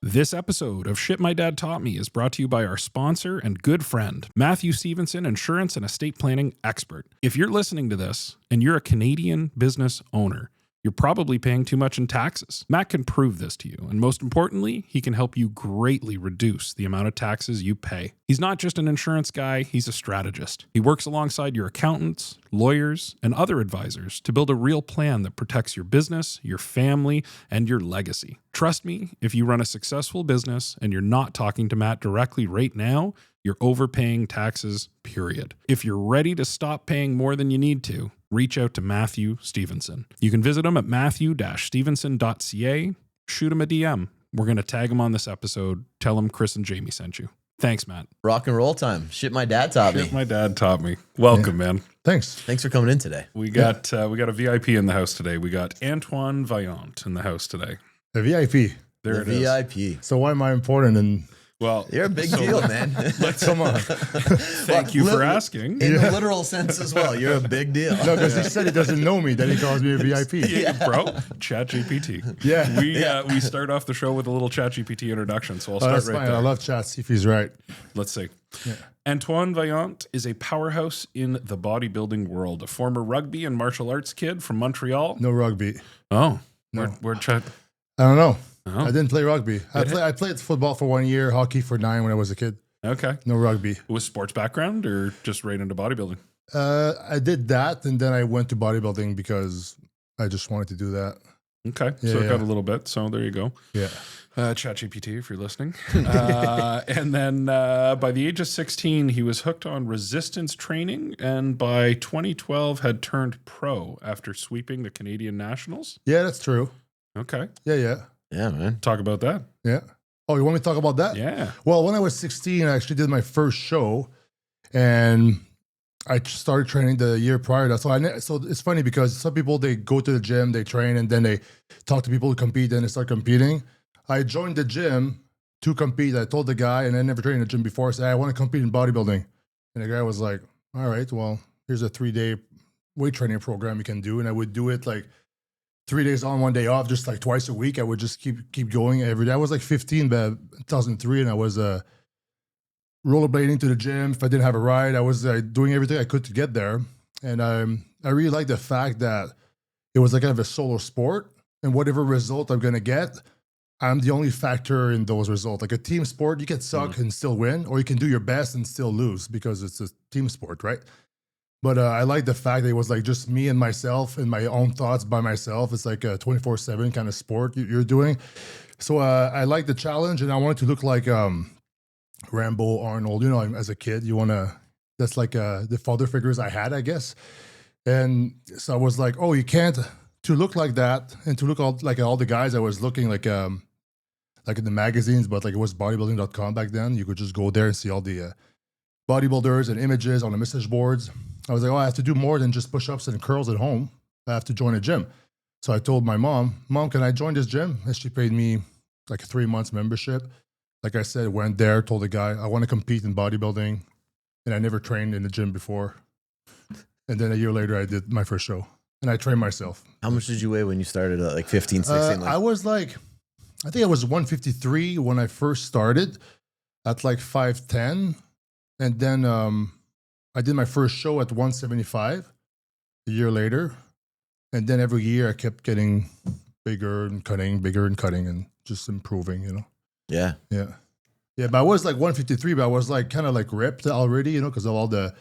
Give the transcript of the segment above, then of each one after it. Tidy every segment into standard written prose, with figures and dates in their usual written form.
This episode of Shit My Dad Taught Me is brought to you by our sponsor and good friend, Matthew Stevenson, insurance and estate planning expert. If you're listening to this and you're a Canadian business owner, you're probably paying too much in taxes. Matt can prove this to you, and most importantly, he can help you greatly reduce the amount of taxes you pay. He's not just an insurance guy, he's a strategist. He works alongside your accountants, lawyers, and other advisors to build a real plan that protects your business, your family, and your legacy. Trust me, if you run a successful business and you're not talking to Matt directly right now, you're overpaying taxes, period. If you're ready to stop paying more than you need to, reach out to Matthew Stevenson. You can visit him at matthew-stevenson.ca. Shoot him a DM. We're going to tag him on this episode. Tell him Chris and Jamie sent you. Thanks, Matt. Rock and roll time. Shit my dad taught me. Shit my dad taught me. Welcome, man. Thanks. Thanks for coming in today. We got a VIP in the house today. We got Antoine Vaillant in the house today. The VIP. There it is. VIP. So why am I important? And Well, You're a big deal, man. come on. thank you for asking. In the literal sense as well. You're a big deal. No, because he said he doesn't know me. Then he calls me a VIP. Yeah, bro. ChatGPT. Yeah. We start off the show with a little ChatGPT introduction, so I'll Oh, start that's right fine. there. I love chat. See if he's right. Let's see. Yeah. Antoine Vaillant is a powerhouse in the bodybuilding world, a former rugby and martial arts kid from Montreal. No rugby. Oh, No. Where'd Chat? I don't know. Oh. I didn't play rugby. I played football for 1 year, hockey for 9 when I was a kid. Okay. No rugby. Was sports background or just right into bodybuilding? I did that, and then I went to bodybuilding because I just wanted to do that. Okay. Yeah, So it got yeah. a little bit. So there you go. Yeah. ChatGPT, if you're listening. And then by the age of 16, he was hooked on resistance training, and by 2012 had turned pro after sweeping the Canadian Nationals. Yeah, that's true. Okay. Yeah. Yeah, man. Talk about that. Yeah. Oh, you want me to talk about that? Yeah. Well, when I was 16, I actually did my first show, and I started training the year prior to that. So it's funny because some people, they go to the gym, they train, and then they talk to people who compete, and they start competing. I joined the gym to compete. I told the guy, and I never trained in the gym before, I said, I want to compete in bodybuilding. And the guy was like, all right, well, here's a 3-day weight training program you can do. And I would do it like 3 days on, 1 day off, just like twice a week. I would just keep going every day. I was like 15 by 2003, and I was rollerblading to the gym. If I didn't have a ride, I was doing everything I could to get there. And I really like the fact that it was like kind of a solo sport, and whatever result I'm going to get, I'm the only factor in those results. Like a team sport, you can suck and still win, or you can do your best and still lose because it's a team sport, right? But I like the fact that it was like just me and myself and my own thoughts by myself. It's like a 24/7 kind of sport you're doing. So I like the challenge, and I wanted to look like Rambo, Arnold. You know, as a kid, that's like the father figures I had, I guess. And so I was like, oh, you can't, to look like that and to look like all the guys I was looking like in the magazines, but like it was bodybuilding.com back then. You could just go there and see all the bodybuilders and images on the message boards. I was like, oh, I have to do more than just push-ups and curls at home. I have to join a gym. So I told my mom, can I join this gym? And she paid me like a 3 months membership. Like I said, went there, told the guy, I want to compete in bodybuilding. And I never trained in the gym before. And then a year later, I did my first show. And I trained myself. How much did you weigh when you started at like 15, 16? I was like, I think I was 153 when I first started at like 5'10". And then I did my first show at 175 a year later. And then every year I kept getting bigger and cutting and just improving, you know? Yeah. Yeah. Yeah, but I was like 153, but I was like kind of like ripped already, you know, because of all the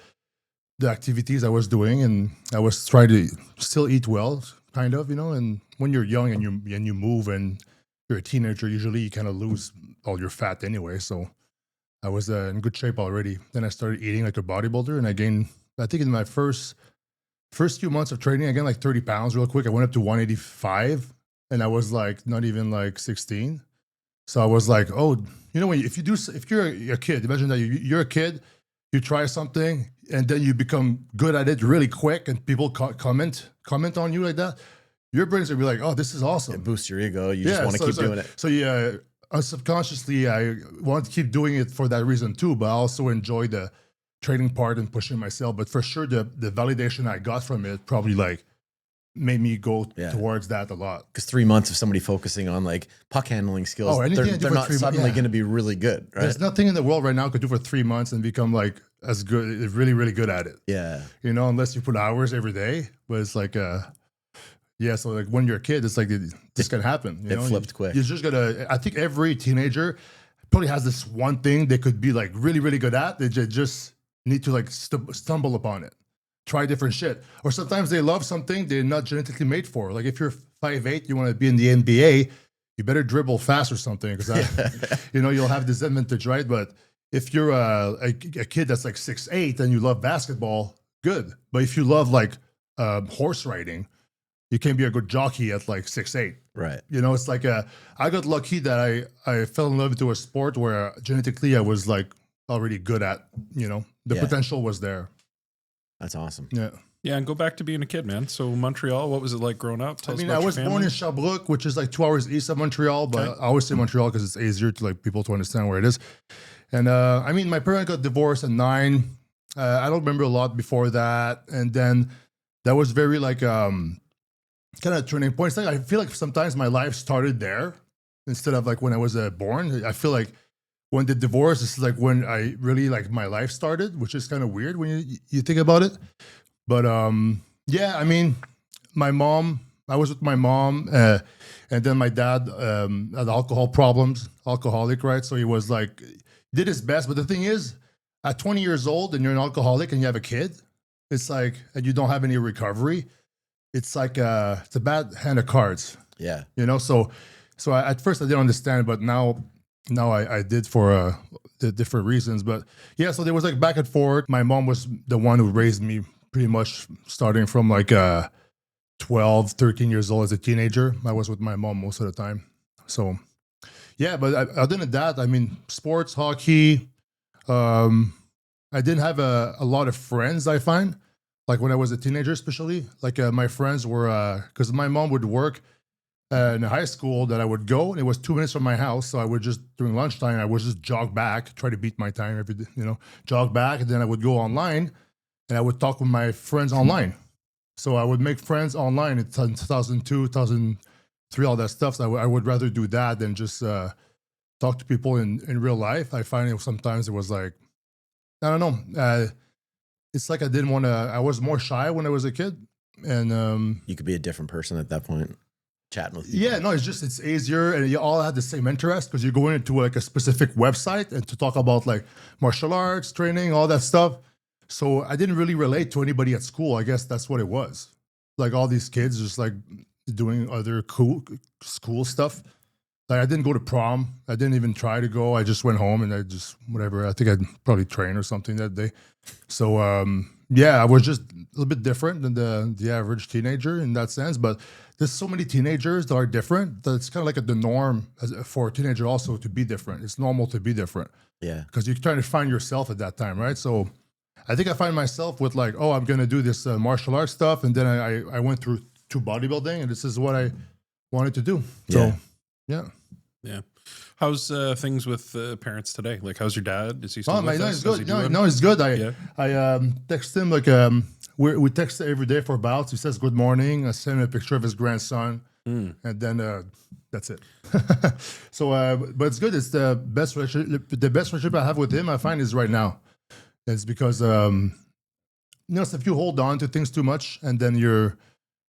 activities I was doing. And I was trying to still eat well, kind of, you know? And when you're young and you move and you're a teenager, usually you kind of lose all your fat anyway. So I was in good shape already. Then I started eating like a bodybuilder, and I gained, I think in my first few months of training, I gained like 30 pounds real quick. I went up to 185, and I was like not even like 16. So I was like, oh, you know, if you're a kid, imagine that you're a kid, you try something, and then you become good at it really quick, and people comment on you like that. Your brain's gonna be like, oh, this is awesome. It boosts your ego. You just want to keep doing it. So yeah. Subconsciously, I want to keep doing it for that reason too, but I also enjoy the training part and pushing myself. But for sure, the validation I got from it probably like made me go towards that a lot. Because 3 months of somebody focusing on like puck handling skills, they're not suddenly going to be really good. Right? There's nothing in the world right now could do for 3 months and become like as good, really, really good at it. Yeah. You know, unless you put hours every day. But it's like, so like when you're a kid, it's like this can happen. You know? Flipped quick. You're just gonna. I think every teenager probably has this one thing they could be like really, really good at. They just need to like stumble upon it. Try different shit. Or sometimes they love something they're not genetically made for. Like if you're 5'8", you want to be in the NBA, you better dribble fast or something because you'll have this advantage, right? But if you're a kid that's like 6'8" and you love basketball, good. But if you love like horse riding, you can be a good jockey at like 6'8". Right. You know, it's like I got lucky that I fell in love into a sport where genetically I was like already good at, the potential was there. That's awesome. Yeah. Yeah, and go back to being a kid, man. So Montreal, what was it like growing up? I was born in Sherbrooke, which is like 2 hours east of Montreal, but I always say Montreal because it's easier to like people to understand where it is. And my parents got divorced at 9. I don't remember a lot before that. And then that was very like kind of turning point. It's like I feel like sometimes my life started there instead of like when I was born. I feel like when the divorce is like when I really like my life started, which is kind of weird when you think about it. But my mom, I was with my mom, and then my dad had alcohol problems, alcoholic, right? So he was like, did his best. But the thing is, at 20 years old and you're an alcoholic and you have a kid, it's like, and you don't have any recovery, it's like it's a bad hand of cards. Yeah. So at first I didn't understand, but now I did for the different reasons. But yeah, so there was like back and forth. My mom was the one who raised me pretty much starting from like 12, 13 years old as a teenager. I was with my mom most of the time. So yeah, but other than that, sports, hockey, I didn't have a lot of friends, I find. Like when I was a teenager, especially, like my friends were, because my mom would work in a high school that I would go, and it was 2 minutes from my house. So I would just, during lunchtime, I would just jog back, try to beat my time every day, jog back. And then I would go online and I would talk with my friends online. So I would make friends online in 2002, 2003, all that stuff. So I would rather do that than just talk to people in real life. I find sometimes it was like, I don't know. It's like I was more shy when I was a kid. And you could be a different person at that point, chatting with people. Yeah, no, it's easier. And you all had the same interest because you're going into like a specific website and to talk about like martial arts, training, all that stuff. So I didn't really relate to anybody at school. I guess that's what it was. Like all these kids just like doing other cool school stuff. Like I didn't go to prom. I didn't even try to go. I just went home and I just, whatever. I think I'd probably train or something that day. So I was just a little bit different than the average teenager in that sense. But there's so many teenagers that are different that it's kind of like the norm for a teenager also to be different. It's normal to be different. Yeah. Because you're trying to find yourself at that time, right? So I think I find myself with like, oh, I'm going to do this martial arts stuff. And then I went through to bodybuilding and this is what I wanted to do. So, yeah. How's things with parents today? Like, how's your dad? Is he still with us? He's good. No, he's good. I text him like we text every day for bouts. He says good morning. I send him a picture of his grandson, and then that's it. So, but it's good. It's the best relationship. The best relationship I have with him, I find, is right now. It's because so if you hold on to things too much, and then you're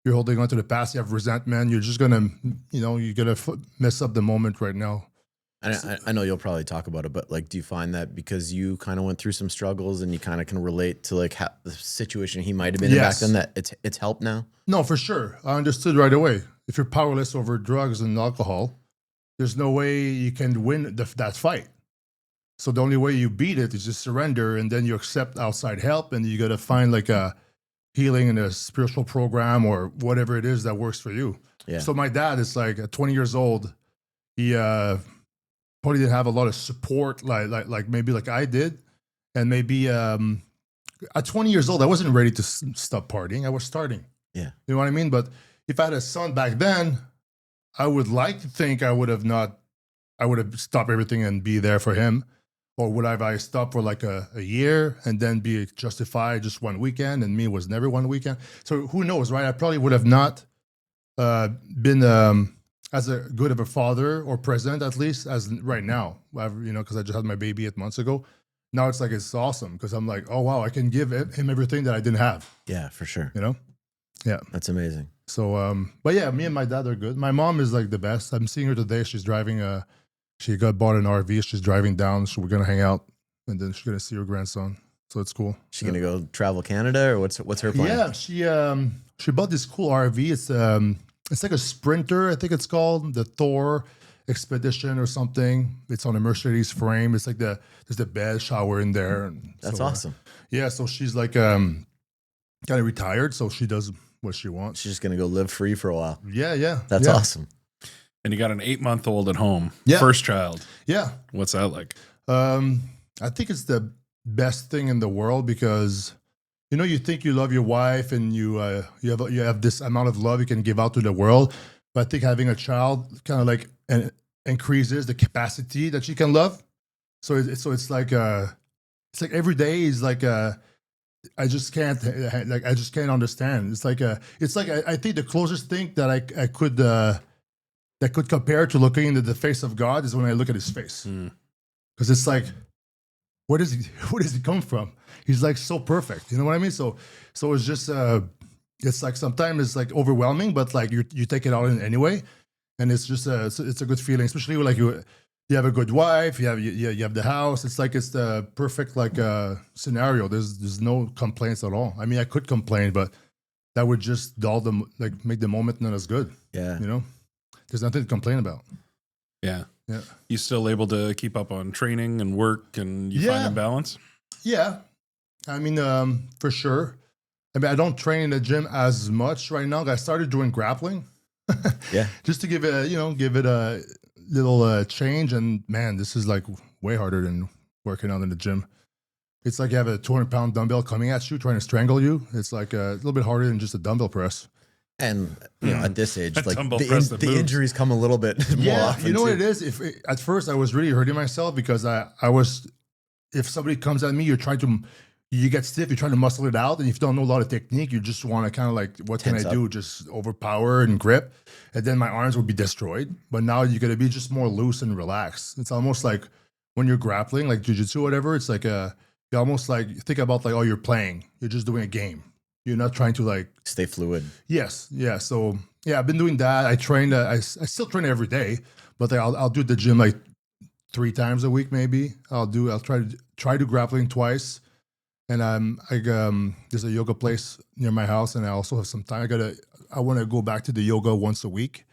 holding on to the past, you have resentment. You're just gonna, you're gonna mess up the moment right now. I know you'll probably talk about it, but like, do you find that because you kind of went through some struggles and you kind of can relate to like the situation he might have been in back then, that it's helped now? No, for sure. I understood right away. If you're powerless over drugs and alcohol, there's no way you can win that fight. So the only way you beat it is just surrender, and then you accept outside help, and you got to find like a healing in a spiritual program or whatever it is that works for you. Yeah. So my dad is like at 20 years old. He probably didn't have a lot of support like maybe like I did. And maybe at 20 years old, I wasn't ready to stop partying. I was starting. Yeah. You know what I mean? But if I had a son back then, I would like to think I would have stopped everything and be there for him. Or would I stop for like a year and then be justified just one weekend? And me was never one weekend. So who knows, right? I probably would have not been as a good of a father or present, at least as right now. Because I just had my baby 8 months ago. Now it's like it's awesome because I'm like, oh wow, I can give him everything that I didn't have. Yeah, for sure. Yeah, that's amazing. So, but yeah, me and my dad are good. My mom is like the best. I'm seeing her today. She's driving she bought an RV. She's driving down. So we're gonna hang out, and then she's gonna see her grandson. So it's cool. She gonna go travel Canada, or what's her plan? Yeah, she bought this cool RV. It's like a Sprinter, I think it's called, the Thor Expedition or something. It's on a Mercedes frame. It's like there's the bed, shower in there. And that's awesome. Yeah, so she's like kind of retired, so she does what she wants. She's just gonna go live free for a while. Yeah. That's awesome. And you got an 8-month-old at home. Yeah. First child. Yeah. What's that like? I think it's the best thing in the world because you think you love your wife and you have this amount of love you can give out to the world, but I think having a child kind of like increases the capacity that you can love. So it's like every day is like I just can't understand. It's like I think the closest thing that I could that could compare to looking into the face of God is when I look at his face, because it's like, where does he come from? He's like so perfect, you know what I mean? So it's just it's like sometimes it's like overwhelming, but like you take it all in anyway, and it's just it's a good feeling, especially like you have a good wife, you have the house. It's like it's the perfect like scenario. There's no complaints at all. I mean, I could complain, but that would just dull them, like make the moment not as good. Yeah, there's nothing to complain about. Yeah. Yeah. You still able to keep up on training and work, and you find a balance? Yeah. I mean, for sure. I mean, I don't train in the gym as much right now. I started doing grappling. Yeah. Just to give it a little change. And man, this is like way harder than working out in the gym. It's like you have a 200-pound dumbbell coming at you, trying to strangle you. It's like a little bit harder than just a dumbbell press. And at this age, like the injuries come a little bit more often. You know what it is? At first I was really hurting myself because I was, if somebody comes at me, you get stiff, you're trying to muscle it out, and if you don't know a lot of technique, you just want to kind of like, what can I do? Just overpower and grip, and then my arms would be destroyed. But now you're gonna be just more loose and relaxed. It's almost like when you're grappling, like jiu-jitsu or whatever. It's like you almost like think about like, oh, you're playing. You're just doing a game. You're not trying to like stay fluid. Yes. Yeah. So yeah, I've been doing that. I train. I still train every day, but I'll do the gym like 3 times a week. Maybe I'll try to grappling twice. And there's a yoga place near my house, and I also have some time. I want to go back to the yoga once a week.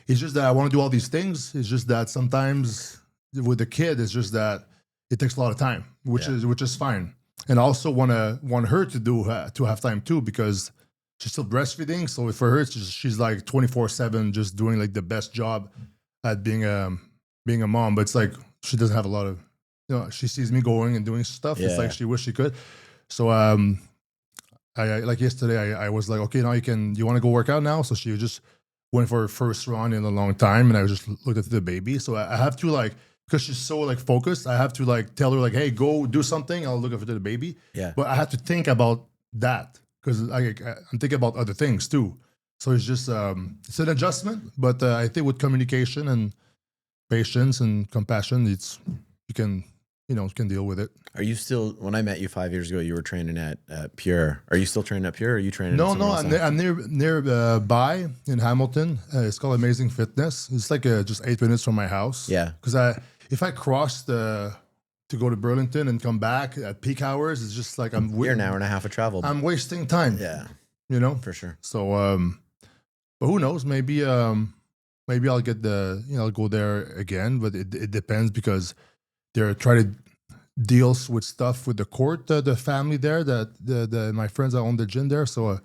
It's just that I want to do all these things. It's just that sometimes with the kid, it's just that it takes a lot of time, which is fine. And I also want her to have time too, because she's still breastfeeding. So for her, she's like 24/7, just doing like the best job at being a mom. But it's like she doesn't have a lot of, she sees me going and doing stuff. Yeah. It's like she wishes she could. So I like yesterday, I was like, okay, now you want to go work out now? So she just went for her first run in a long time, and I just looked at the baby. So I have to like, because she's so like focused, I have to like tell her like, hey, go do something. I'll look after the baby. Yeah. But I have to think about that because I'm thinking about other things too. So it's just it's an adjustment. But I think with communication and patience and compassion, you can deal with it. Are you still? When I met you 5 years ago, you were training at Pure. Are you still training at Pure? Or are you training? No. I'm near by in Hamilton. It's called Amazing Fitness. It's like just 8 minutes from my house. Yeah. Because if I cross to go to Burlington and come back at peak hours, it's just like you're an hour and a half of travel. I'm wasting time. Yeah. For sure. So but who knows? Maybe I'll get I'll go there again. But it depends because they're trying to deals with stuff with the court, the family there, that my friends that own the gym there. So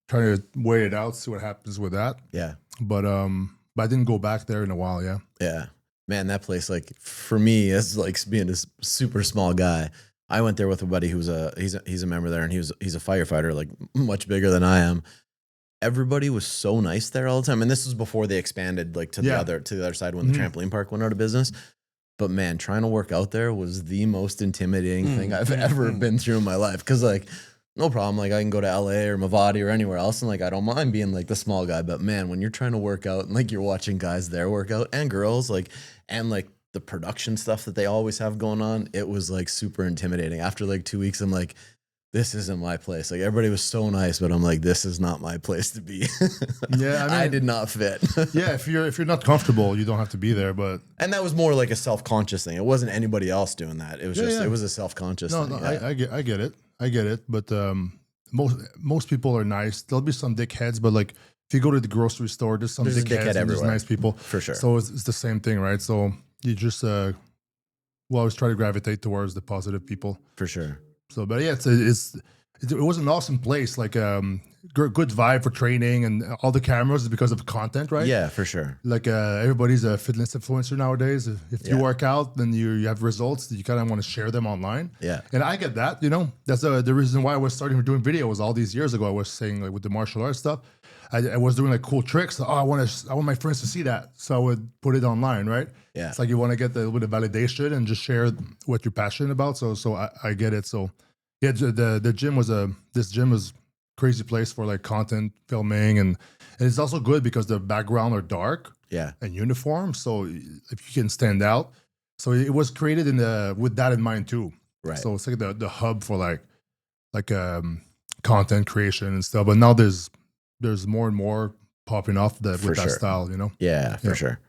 trying to weigh it out, see what happens with that. Yeah. But I didn't go back there in a while. Yeah. Yeah. Man, that place, like for me, as like being a super small guy, I went there with a buddy who's he's a member there, and he's a firefighter, like much bigger than I am. Everybody was so nice there all the time, and this was before they expanded like to the other side when the trampoline park went out of business. But man, trying to work out there was the most intimidating thing I've ever been through in my life. Cause like, no problem. Like I can go to LA or Mavati or anywhere else. And like, I don't mind being like the small guy, but man, when you're trying to work out and like you're watching guys there work out and girls like, and like the production stuff that they always have going on, it was like super intimidating. After like 2 weeks, I'm like, this isn't my place. Like everybody was so nice, but I'm like, this is not my place to be. Yeah, I mean, I did not fit. yeah, if you're not comfortable, you don't have to be there. But And that was more like a self-conscious thing. It wasn't anybody else doing that. It was it was a self-conscious no, thing. no, I get it. But most people are nice. There'll be some dickheads, but like if you go to the grocery store, there's some There's a dickheads dickhead and there's everywhere. nice people For sure. So it's the same thing, right? So you just will always try to gravitate towards the positive people. For sure. So, but yeah, it was an awesome place, like good vibe for training, and all the cameras is because of content, right? Yeah, for sure. Like everybody's a fitness influencer nowadays. If you Yeah. work out, then you have results, you kind of want to share them online. Yeah. And I get that, that's the reason why I was starting doing videos all these years ago. I was saying like with the martial arts stuff, I was doing like cool tricks. I want my friends to see that, so I would put it online, right? Yeah. It's like you want to get a little bit of validation and just share what you're passionate about. So I get it. So yeah, the gym this gym was crazy place for like content filming, and it's also good because the background are dark Yeah. and uniform, so if you can stand out. So it was created with that in mind too. Right. So it's like the hub for like content creation and stuff. But now there's more and more popping off with For that sure. style, Yeah, for Yeah. sure.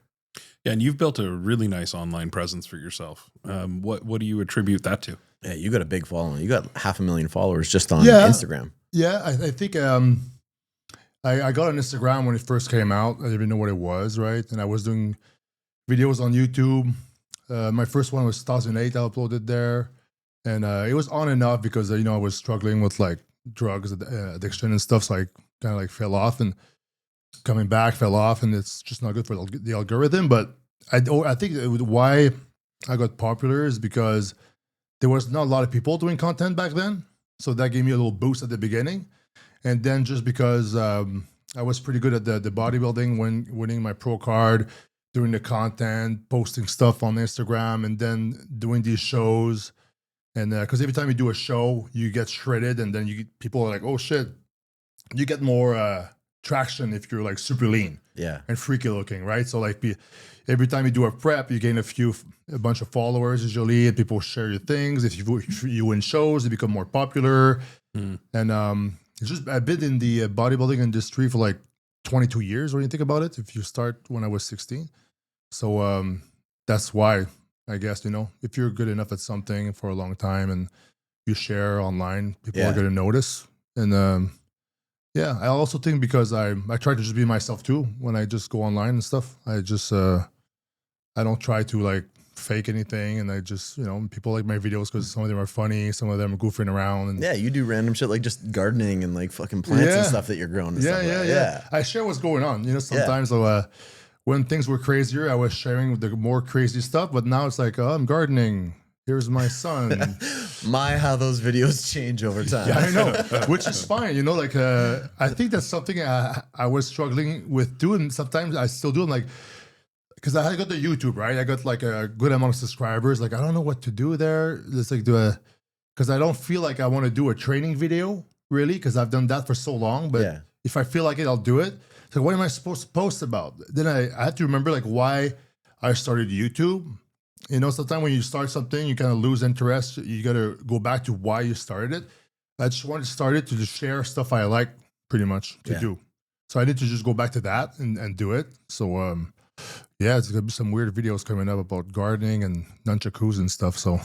Yeah, and you've built a really nice online presence for yourself. What do you attribute that to? Yeah, you got a big following. You got 500,000 followers just on Yeah. Instagram. Yeah, I think I got on Instagram when it first came out. I didn't even know what it was, right? And I was doing videos on YouTube. My first one was 2008. I uploaded there, and it was on and off because I was struggling with like drugs addiction and stuff. So I kind of like fell off, and coming back fell off, and it's just not good for the algorithm. But I think why I got popular is because there was not a lot of people doing content back then. So that gave me a little boost at the beginning. And then just because I was pretty good at the bodybuilding, winning my pro card, doing the content, posting stuff on Instagram, and then doing these shows. And because every time you do a show, you get shredded, and then people are like, oh shit, you get more traction if you're like super lean Yeah. and freaky looking, right? So like every time you do a prep, you gain a bunch of followers usually, and people share your things. If you win shows, you become more popular. And it's just I've been in the bodybuilding industry for like 22 years when you think about it. If you start when I was 16, so that's why I guess if you're good enough at something for a long time and you share online, people are going to notice. And yeah, I also think because I try to just be myself too when I just go online and stuff. I just I don't try to like fake anything, and I just people like my videos because some of them are funny, some of them are goofing around. And Yeah, you do random shit like just gardening and like fucking plants and stuff that you're growing. And stuff like that. I share what's going on. Sometimes when things were crazier, I was sharing the more crazy stuff, but now it's like, oh, I'm gardening. Here's my son. How those videos change over time. Yeah, I know, which is fine. I think that's something I was struggling with doing. Sometimes I still do. Like, because I got the YouTube, right? I got like a good amount of subscribers. Like, I don't know what to do there. It's like because I don't feel like I want to do a training video really, because I've done that for so long. But if I feel like it, I'll do it. So what am I supposed to post about? Then I had to remember like why I started YouTube. Sometimes when you start something, you kind of lose interest. You got to go back to why you started it. I just wanted to start it to just share stuff I like pretty much to do. So I need to just go back to that and do it. So, yeah, it's going to be some weird videos coming up about gardening and nunchakus and stuff. So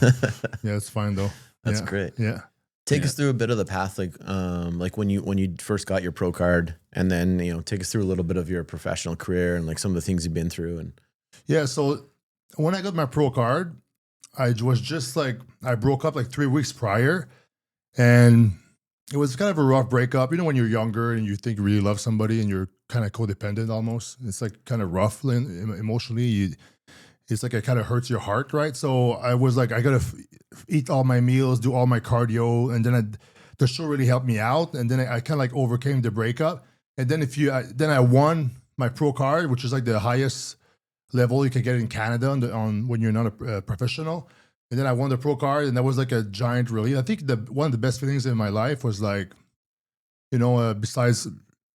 yeah, it's fine though. That's great. Yeah. Take us through a bit of the path, like when you first got your pro card, and then take us through a little bit of your professional career and like some of the things you've been through. And yeah, so when I got my pro card, I was just like I broke up like 3 weeks prior, and it was kind of a rough breakup. When you're younger and you think you really love somebody and you're kind of codependent almost. It's like kind of rough emotionally. It's like it kind of hurts your heart, right? So I was like, I gotta eat all my meals, do all my cardio, and then the show really helped me out. And then I kind of like overcame the breakup. And then then I won my pro card, which is like the highest level you can get in Canada on when you're not a professional. And then I won the pro card, and that was like a giant relief. I think one of the best feelings in my life was like, besides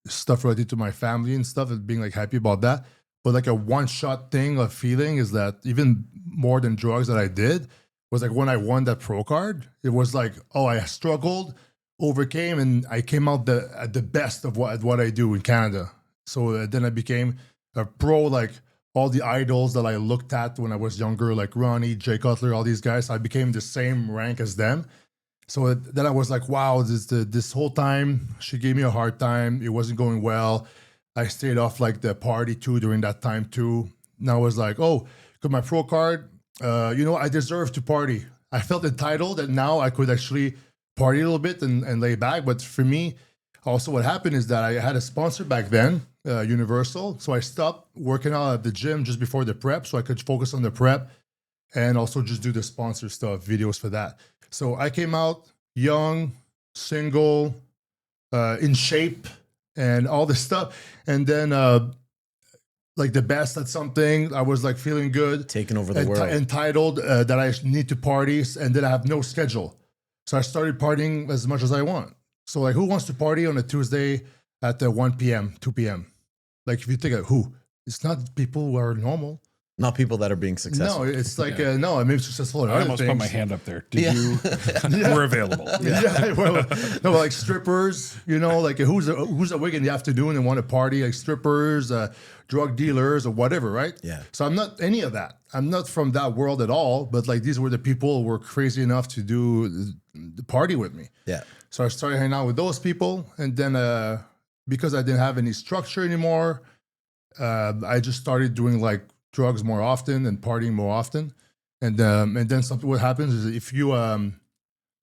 stuff related to my family and stuff, and being like happy about that. But like a one-shot thing of feeling is that even more than drugs that I did was like when I won that pro card, it was like, oh, I struggled, overcame, and I came out at the best of what I do in Canada. So then I became a pro, like all the idols that I looked at when I was younger, like Ronnie, Jay Cutler, all these guys. I became the same rank as them. So then I was like, wow, this whole time, she gave me a hard time. It wasn't going well. I stayed off like the party too during that time too. Now I was like, oh, got my pro card. I deserve to party. I felt entitled that now I could actually party a little bit and lay back. But for me, also what happened is that I had a sponsor back then, Universal. So I stopped working out at the gym just before the prep so I could focus on the prep and also just do the sponsor stuff, videos for that. So I came out young, single, in shape, and all this stuff. And then like the best at something, I was like feeling good. Taking over the world. Entitled that I need to party, and then I have no schedule. So I started partying as much as I want. So like, who wants to party on a Tuesday at 1 p.m., 2 p.m.? Like if you think of who, it's not people who are normal. Not people that are being successful. No, it's like, no, I mean, successful. I almost put my hand up there. Did you? We're available. Yeah, well, no, like strippers, like who's awake in the afternoon and want to party, like strippers, drug dealers, or whatever, right? Yeah. So I'm not any of that. I'm not from that world at all. But like these were the people who were crazy enough to do the party with me. Yeah. So I started hanging out with those people, and then because I didn't have any structure anymore, I just started doing like drugs more often and partying more often. And then something what happens is if you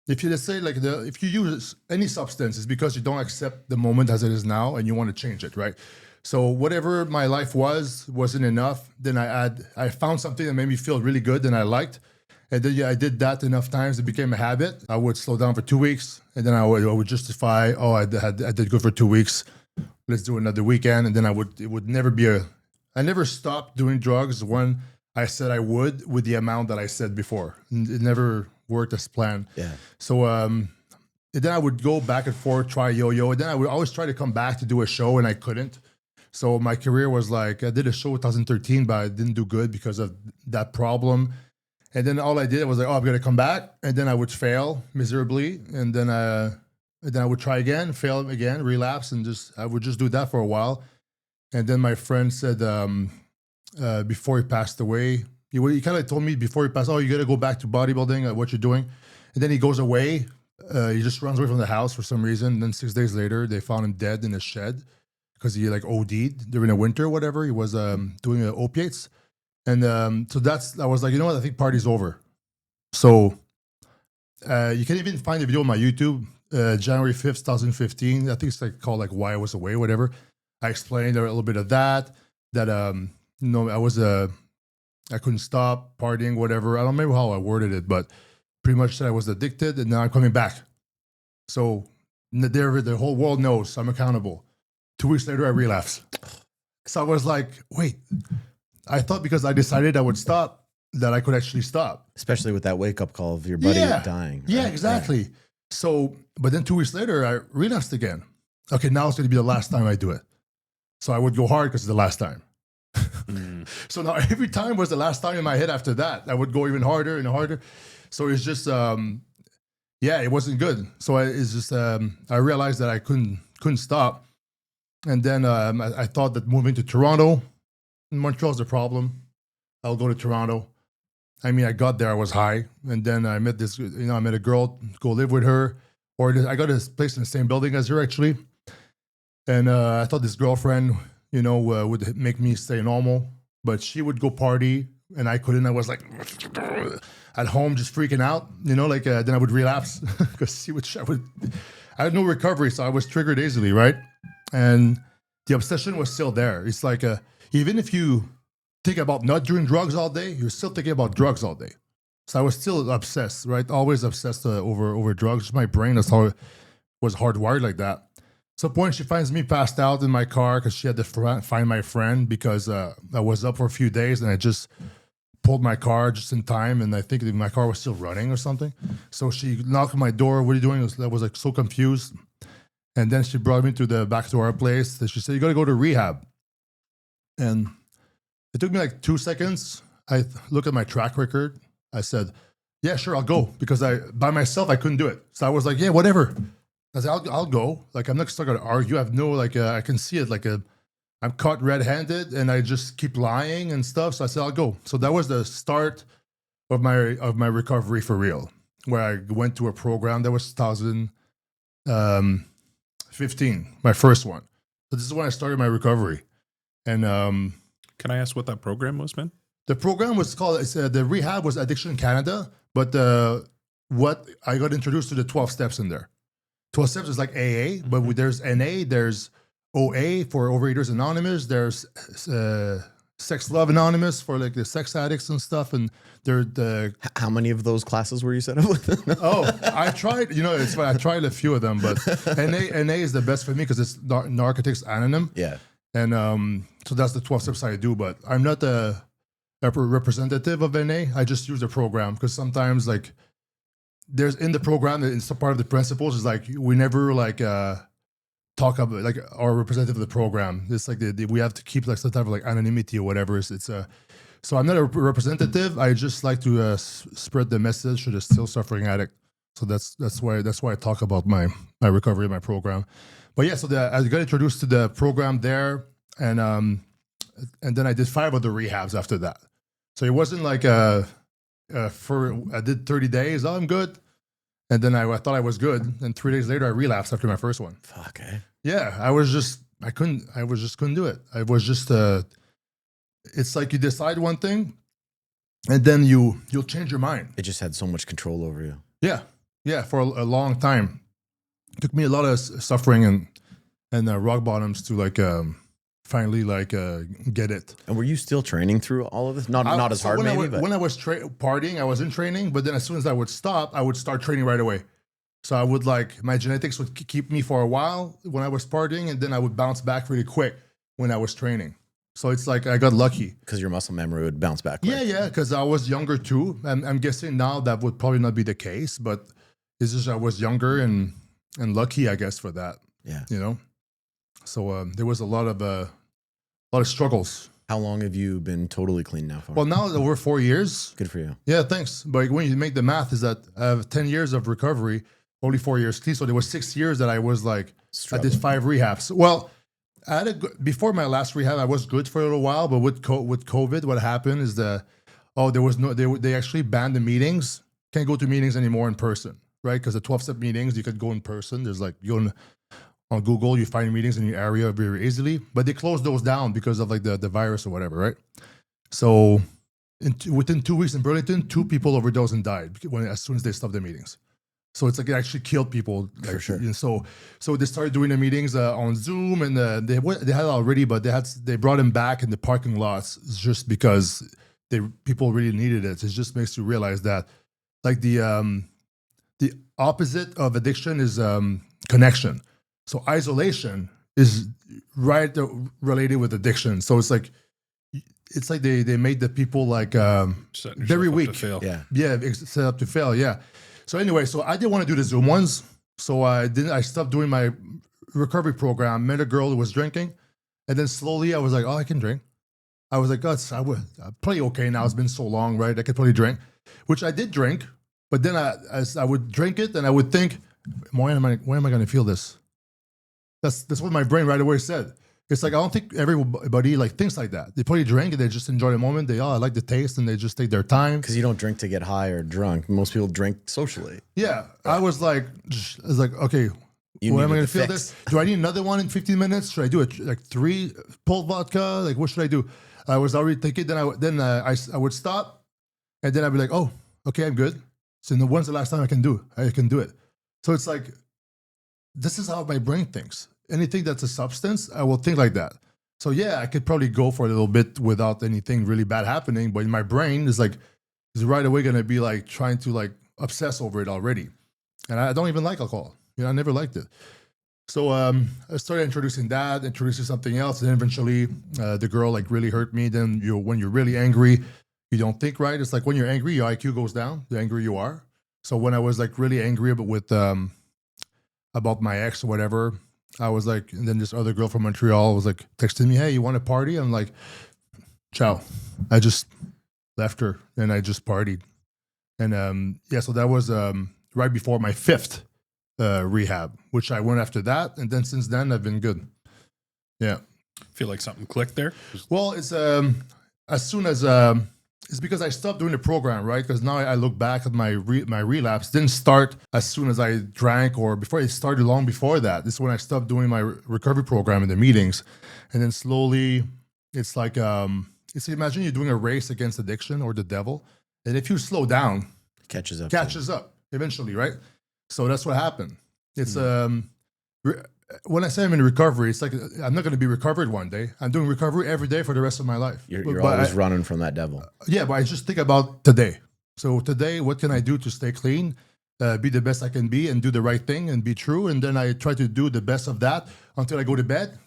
let's say like if you use any substance, it's because you don't accept the moment as it is now and you want to change it, right? So whatever my life wasn't enough. Then I found something that made me feel really good and I liked. And then I did that enough times, it became a habit. I would slow down for 2 weeks, and then I would justify, oh, I did good for 2 weeks. Let's do another weekend, and then it would never be I never stopped doing drugs when I said I would with the amount that I said before. It never worked as planned. Yeah. So and then I would go back and forth, try yo-yo, and then I would always try to come back to do a show, and I couldn't. So my career was like, I did a show in 2013, but I didn't do good because of that problem. And then all I did was like, oh, I'm gonna come back, and then I would fail miserably, and then I would try again, fail again, relapse, and I would just do that for a while. And then my friend said, before he passed away, he kind of told me before he passed, oh, you got to go back to bodybuilding, what you're doing. And then he goes away. He just runs away from the house for some reason. And then 6 days later, they found him dead in a shed because he like OD'd during the winter or whatever. He was doing opiates. And so I was like, you know what? I think party's over. So you can even find a video on my YouTube, January 5th, 2015. I think it's like called like Why I Was Away, whatever. I explained a little bit of that I couldn't stop partying, whatever. I don't remember how I worded it, but pretty much said I was addicted and now I'm coming back. So the whole world knows I'm accountable. 2 weeks later, I relapsed. So I was like, wait, I thought because I decided I would stop that I could actually stop. Especially with that wake-up call of your buddy dying. Right? Yeah, exactly. Yeah. So, but then 2 weeks later, I relapsed again. Okay, now it's going to be the last time I do it. So I would go hard because it's the last time. So now every time was the last time in my head after that. I would go even harder and harder. So it's just, it wasn't good. So I realized that I couldn't stop. And then I thought that moving to Toronto, Montreal's the problem. I'll go to Toronto. I mean, I got there, I was high. And then I met I met a girl, go live with her. Or I got this place in the same building as her, actually. And I thought this girlfriend, would make me stay normal. But she would go party, and I couldn't. I was like at home, just freaking out. Then I would relapse because I had no recovery, so I was triggered easily, right? And the obsession was still there. It's like even if you think about not doing drugs all day, you're still thinking about drugs all day. So I was still obsessed, right? Always obsessed over drugs. My brain was hardwired like that. So point she finds me passed out in my car because she had to find my friend because I was up for a few days and I just pulled my car just in time, and I think that my car was still running or something. So she knocked on my door. What are you doing? I was like so confused. And then she brought me to the back to our place. She said, "You got to go to rehab." And it took me like 2 seconds. I looked at my track record. I said, "Yeah, sure, I'll go," because by myself I couldn't do it. So I was like, "Yeah, whatever." I said, "I'll go." Like I'm not still gonna argue. I have no like I can see it like I'm caught red-handed and I just keep lying and stuff. So I said, "I'll go." So that was the start of my recovery for real, where I went to a program that was 2015, my first one. So this is when I started my recovery. And Can I ask what that program was, man? the program was called, the rehab was Addiction Canada, but what I got introduced to the 12 steps in there. 12 steps is like AA, but there's NA, there's OA for Overeaters Anonymous, there's Sex Love Anonymous for like the sex addicts and stuff, and How many of those classes were you set up with? I tried, it's funny, I tried a few of them, but NA is the best for me because it's Narcotics Anonymous. Yeah. And so that's the 12 steps I do, but I'm not a representative of NA. I just use the program because sometimes like there's in the program, it's a part of the principles is like we never like talk about like our representative of the program. It's like we have to keep like some type of like anonymity or whatever. So I'm not a representative. I just like to spread the message to the still suffering addict. So that's why I talk about my recovery, my program. But yeah, so I got introduced to the program there, and then I did 5 other rehabs after that. So it wasn't like I did 30 days. Oh, I'm good, and then I thought I was good, and 3 days later I relapsed after my first one. Fuck, eh? Yeah, I just couldn't do it. I was just it's like you decide one thing, and then you'll change your mind. It just had so much control over you. Yeah, for a long time. It took me a lot of suffering and rock bottoms to like finally like get it. And were you still training through all of this? Not as hard, maybe. When I was partying, I was in training, but then as soon as I would stop, I would start training right away. So I would like my genetics would keep me for a while when I was partying, and then I would bounce back really quick when I was training. So it's like I got lucky Because your muscle memory would bounce back quick. Yeah, because I was younger too. I'm guessing now that would probably not be the case, but it's just I was younger and lucky, I guess, for that. Yeah. So there was a lot of struggles. How long have you been totally clean now for? Well, now over 4 years. Good for you. Yeah, thanks. But when you make the math, is that I have 10 years of recovery, only 4 years clean. So there was 6 years that I was like, I did 5 rehabs. Well, I had before my last rehab, I was good for a little while, but with COVID, what happened is there was no, they actually banned the meetings. Can't go to meetings anymore in person, right? Because the 12-step meetings, you could go in person. There's like, you on Google, you find meetings in your area very easily, but they closed those down because of like the virus or whatever, right? So within 2 weeks in Burlington, 2 people overdosed and died as soon as they stopped the meetings. So it's like it actually killed people. Like, for sure. So they started doing the meetings on Zoom, and they had already, but they brought them back in the parking lots just because people really needed it. It just makes you realize that like the opposite of addiction is connection. So isolation is right related with addiction. So it's like they made the people like very weak. Yeah, set up to fail. Yeah. So anyway, so I didn't want to do the Zoom ones. So I stopped doing my recovery program, met a girl who was drinking. And then slowly I was like, oh, I can drink. I was like, God, I'm probably okay now. It's been so long, right? I could probably drink, which I did drink. But then I would drink it and I would think, when am I going to feel this? That's what my brain right away said. It's like, I don't think everybody like thinks like that. They probably drink and they just enjoy the moment. I like the taste and they just take their time. Because you don't drink to get high or drunk. Most people drink socially. Yeah. I was like, okay, when am I going to feel this? Do I need another one in 15 minutes? Should I do it like 3 pulled vodka? Like, what should I do? I was already thinking. Then I would stop, and then I'd be like, oh, okay, I'm good. So when's the last time I can do it? So it's like, this is how my brain thinks. Anything that's a substance, I will think like that. So yeah, I could probably go for a little bit without anything really bad happening, but in my brain is right away going to be like trying to like obsess over it already. And I don't even like alcohol. I never liked it. So I started introducing something else, and then eventually the girl like really hurt me. Then when you're really angry, you don't think right. It's like when you're angry, your IQ goes down. The angrier you are. So when I was like really angry about my ex or whatever, I was like, and then this other girl from Montreal was like texting me, "Hey, you want to party?" I'm like, "Ciao." I just left her and I just partied. And yeah, so that was right before my 5th rehab, which I went after that, and then since then I've been good. Yeah. Feel like something clicked there? Well, it's as soon as it's because I stopped doing the program, right? Because now I look back at my relapse didn't start as soon as I drank, or before. It started long before that. This is when I stopped doing my recovery program in the meetings, and then slowly it's like it's imagine you're doing a race against addiction or the devil, and if you slow down, catches up eventually, right? So that's what happened. It's when I say I'm in recovery, it's like I'm not going to be recovered one day. I'm doing recovery every day for the rest of my life. You're always running from that devil. Yeah, but I just think about today. So today, what can I do to stay clean, be the best I can be, and do the right thing and be true? And then I try to do the best of that until I go to bed,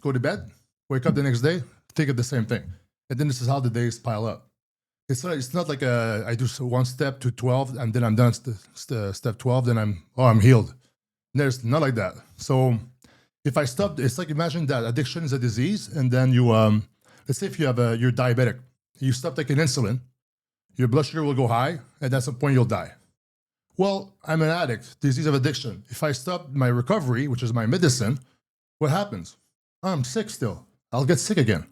wake up the next day, think of the same thing. And then this is how the days pile up. It's not like I do one step to 12 and then I'm done step 12, then I'm healed. There's not like that. So if I stop, it's like imagine that addiction is a disease, and then you let's say if you're diabetic, you stop taking insulin, your blood sugar will go high, and at some point you'll die. Well, I'm an addict, disease of addiction. If I stop my recovery, which is my medicine, what happens? I'm sick still. I'll get sick again.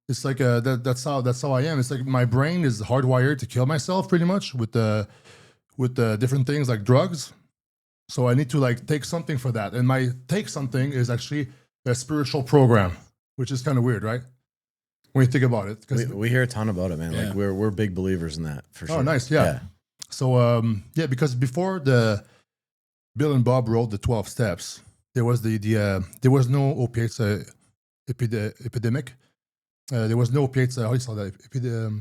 It's like that's how I am. It's like my brain is hardwired to kill myself pretty much with different things like drugs. So I need to like take something for that. And my take something is actually a spiritual program, which is kind of weird, right? When you think about it. We hear a ton about it, man. Yeah. Like we're big believers in that for sure. Oh, nice. Yeah. So yeah, because before Bill and Bob wrote the 12 steps, there was there was no opiates epidemic. There was no opiates. How do you say that?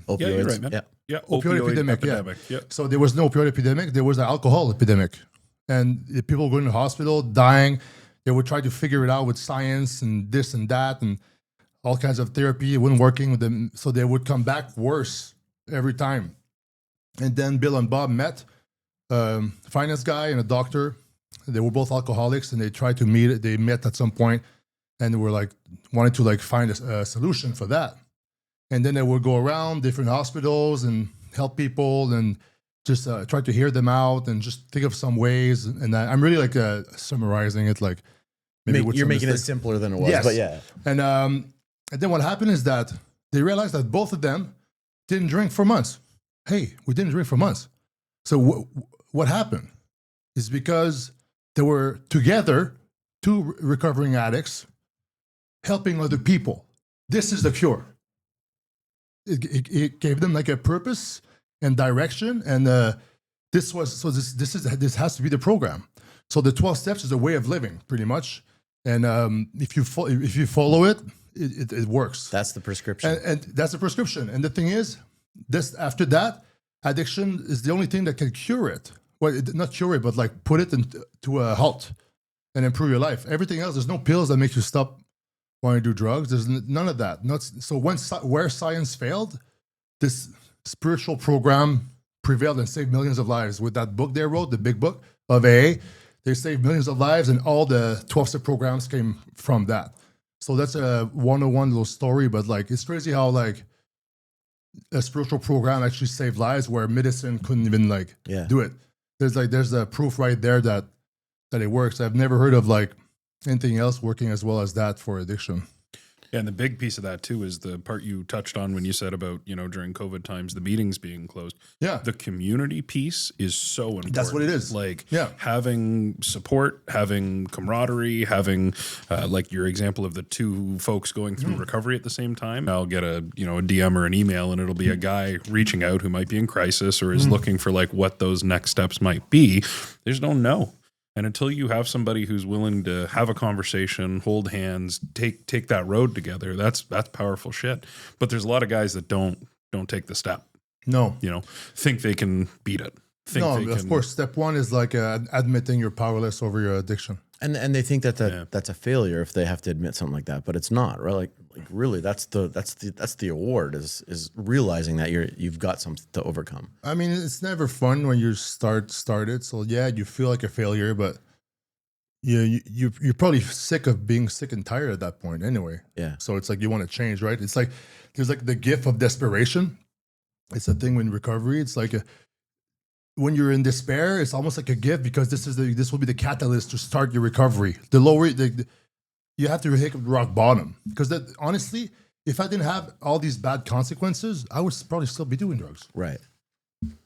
Opioids. Yeah, you're right, man. Yeah. Opioid epidemic. Yeah. So there was no opioid epidemic. There was an alcohol epidemic, and the people going to the hospital dying. They would try to figure it out with science and this and that and all kinds of therapy. It wasn't working with them, so they would come back worse every time. And then Bill and Bob met, finance guy and a doctor. They were both alcoholics, and they tried to meet. They met at some point, and they were like wanted to like find a solution for that. And then they would go around different hospitals and help people and just try to hear them out and just think of some ways. And I'm really like summarizing it, like maybe You're making it simpler than it was, yes. but yeah. And then what happened is that they realized that both of them didn't drink for months. Hey, we didn't drink for months. So what happened is because they were together, two recovering addicts, helping other people. This is the cure. It gave them like a purpose and direction, and this has to be the program. So the 12 steps is a way of living, pretty much. And if you follow it, it works. That's the prescription. And that's the prescription. And the thing is, after that, addiction is the only thing that can cure it. Well, not cure it, but like put it to a halt and improve your life. Everything else, there's no pills that make you stop wanting to do drugs. There's none of that. So where science failed, this spiritual program prevailed and saved millions of lives. With that book they wrote, the big book of AA, they saved millions of lives, and all the 12-step programs came from that. So that's a 101 little story, but like it's crazy how like a spiritual program actually saved lives where medicine couldn't even like do it. There's a proof right there that it works. I've never heard of like anything else working as well as that for addiction. Yeah, and the big piece of that too is the part you touched on when you said about, during COVID times, the meetings being closed. Yeah. The community piece is so important. That's what it is. Like having support, having camaraderie, having like your example of the two folks going through recovery at the same time. I'll get a DM or an email, and it'll be a guy reaching out who might be in crisis or is looking for like what those next steps might be. There's no know. And until you have somebody who's willing to have a conversation, hold hands, take that road together, that's powerful shit. But there's a lot of guys that don't take the step. No. Think they can beat it. think No, they of can. course. Step one is like admitting you're powerless over your addiction. And they think that Yeah. that's a failure if they have to admit something like that, but it's not, right? Like really, that's the award is realizing that you've got something to overcome. I mean, it's never fun when you started. So yeah, you feel like a failure, but you're probably sick of being sick and tired at that point anyway. Yeah, So it's like you want to change, right? It's like there's like the gift of desperation. It's a thing in recovery. It's like when you're in despair, it's almost like a gift because this will be the catalyst to start your recovery. The lower you have to hit rock bottom because that honestly, if I didn't have all these bad consequences, I would probably still be doing drugs. right.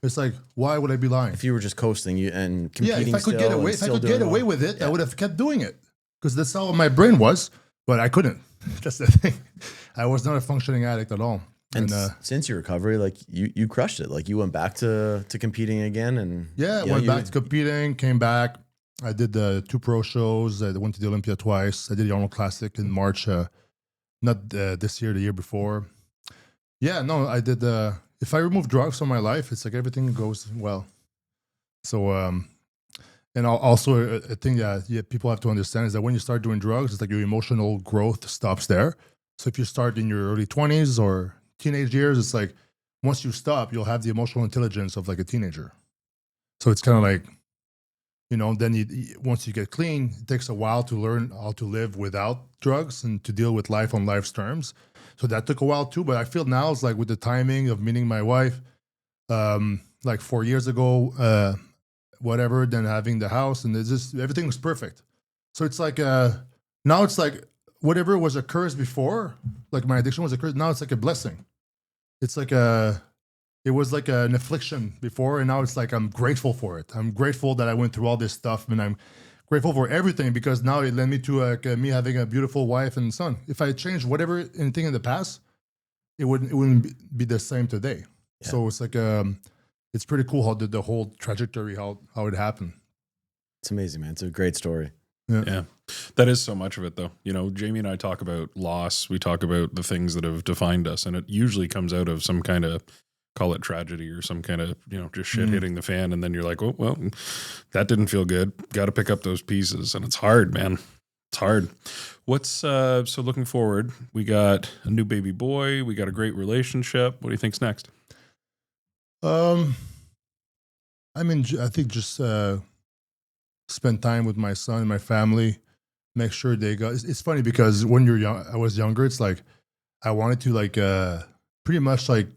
It's like, why would I be lying? If you were just coasting and Yeah, competing, if I could get still away, and if I still could doing get away well. with it, I Yeah. would have kept doing it because that's how my brain was. But I couldn't. That's the thing. I was not a functioning addict at all. And And since your recovery, like you crushed it. Like you went back to competing again, and yeah, you know, went back to competing, came back. I did the 2 pro shows. I went to the Olympia twice. I did the Arnold Classic in March. Not this year, the year before. Yeah, no, I did. If I remove drugs from my life, it's like everything goes well. So, and also a thing that people have to understand is that when you start doing drugs, it's like your emotional growth stops there. So if you start in your early 20s or teenage years, it's like once you stop, you'll have the emotional intelligence of like a teenager. So it's kind of like, then once you get clean, it takes a while to learn how to live without drugs and to deal with life on life's terms. So that took a while too. But I feel now it's like with the timing of meeting my wife, like 4 years ago, whatever, then having the house, and it's just everything was perfect. So it's like now it's like whatever was a curse before, like my addiction was a curse. Now it's like a blessing. It's like it was like an affliction before, and now it's like I'm grateful for it. I'm grateful that I went through all this stuff, and I'm grateful for everything because now it led me to me having a beautiful wife and son. If I changed anything in the past, it wouldn't be the same today. Yeah. So it's like it's pretty cool how the whole trajectory how it happened. it's amazing, man. It's a great story. Yeah. That is so much of it, though. Jamie and I talk about loss. We talk about the things that have defined us, and it usually comes out of some kind of, call it tragedy or some kind of, just shit hitting the fan. And then you're like, oh, well, that didn't feel good. Got to pick up those pieces. And it's hard, man. It's hard. What's, so looking forward, we got a new baby boy. We got a great relationship. What do you think's next? I mean, I think just spend time with my son and my family. Make sure they got. It's funny because when you're young, I was younger. It's like I wanted to like pretty much like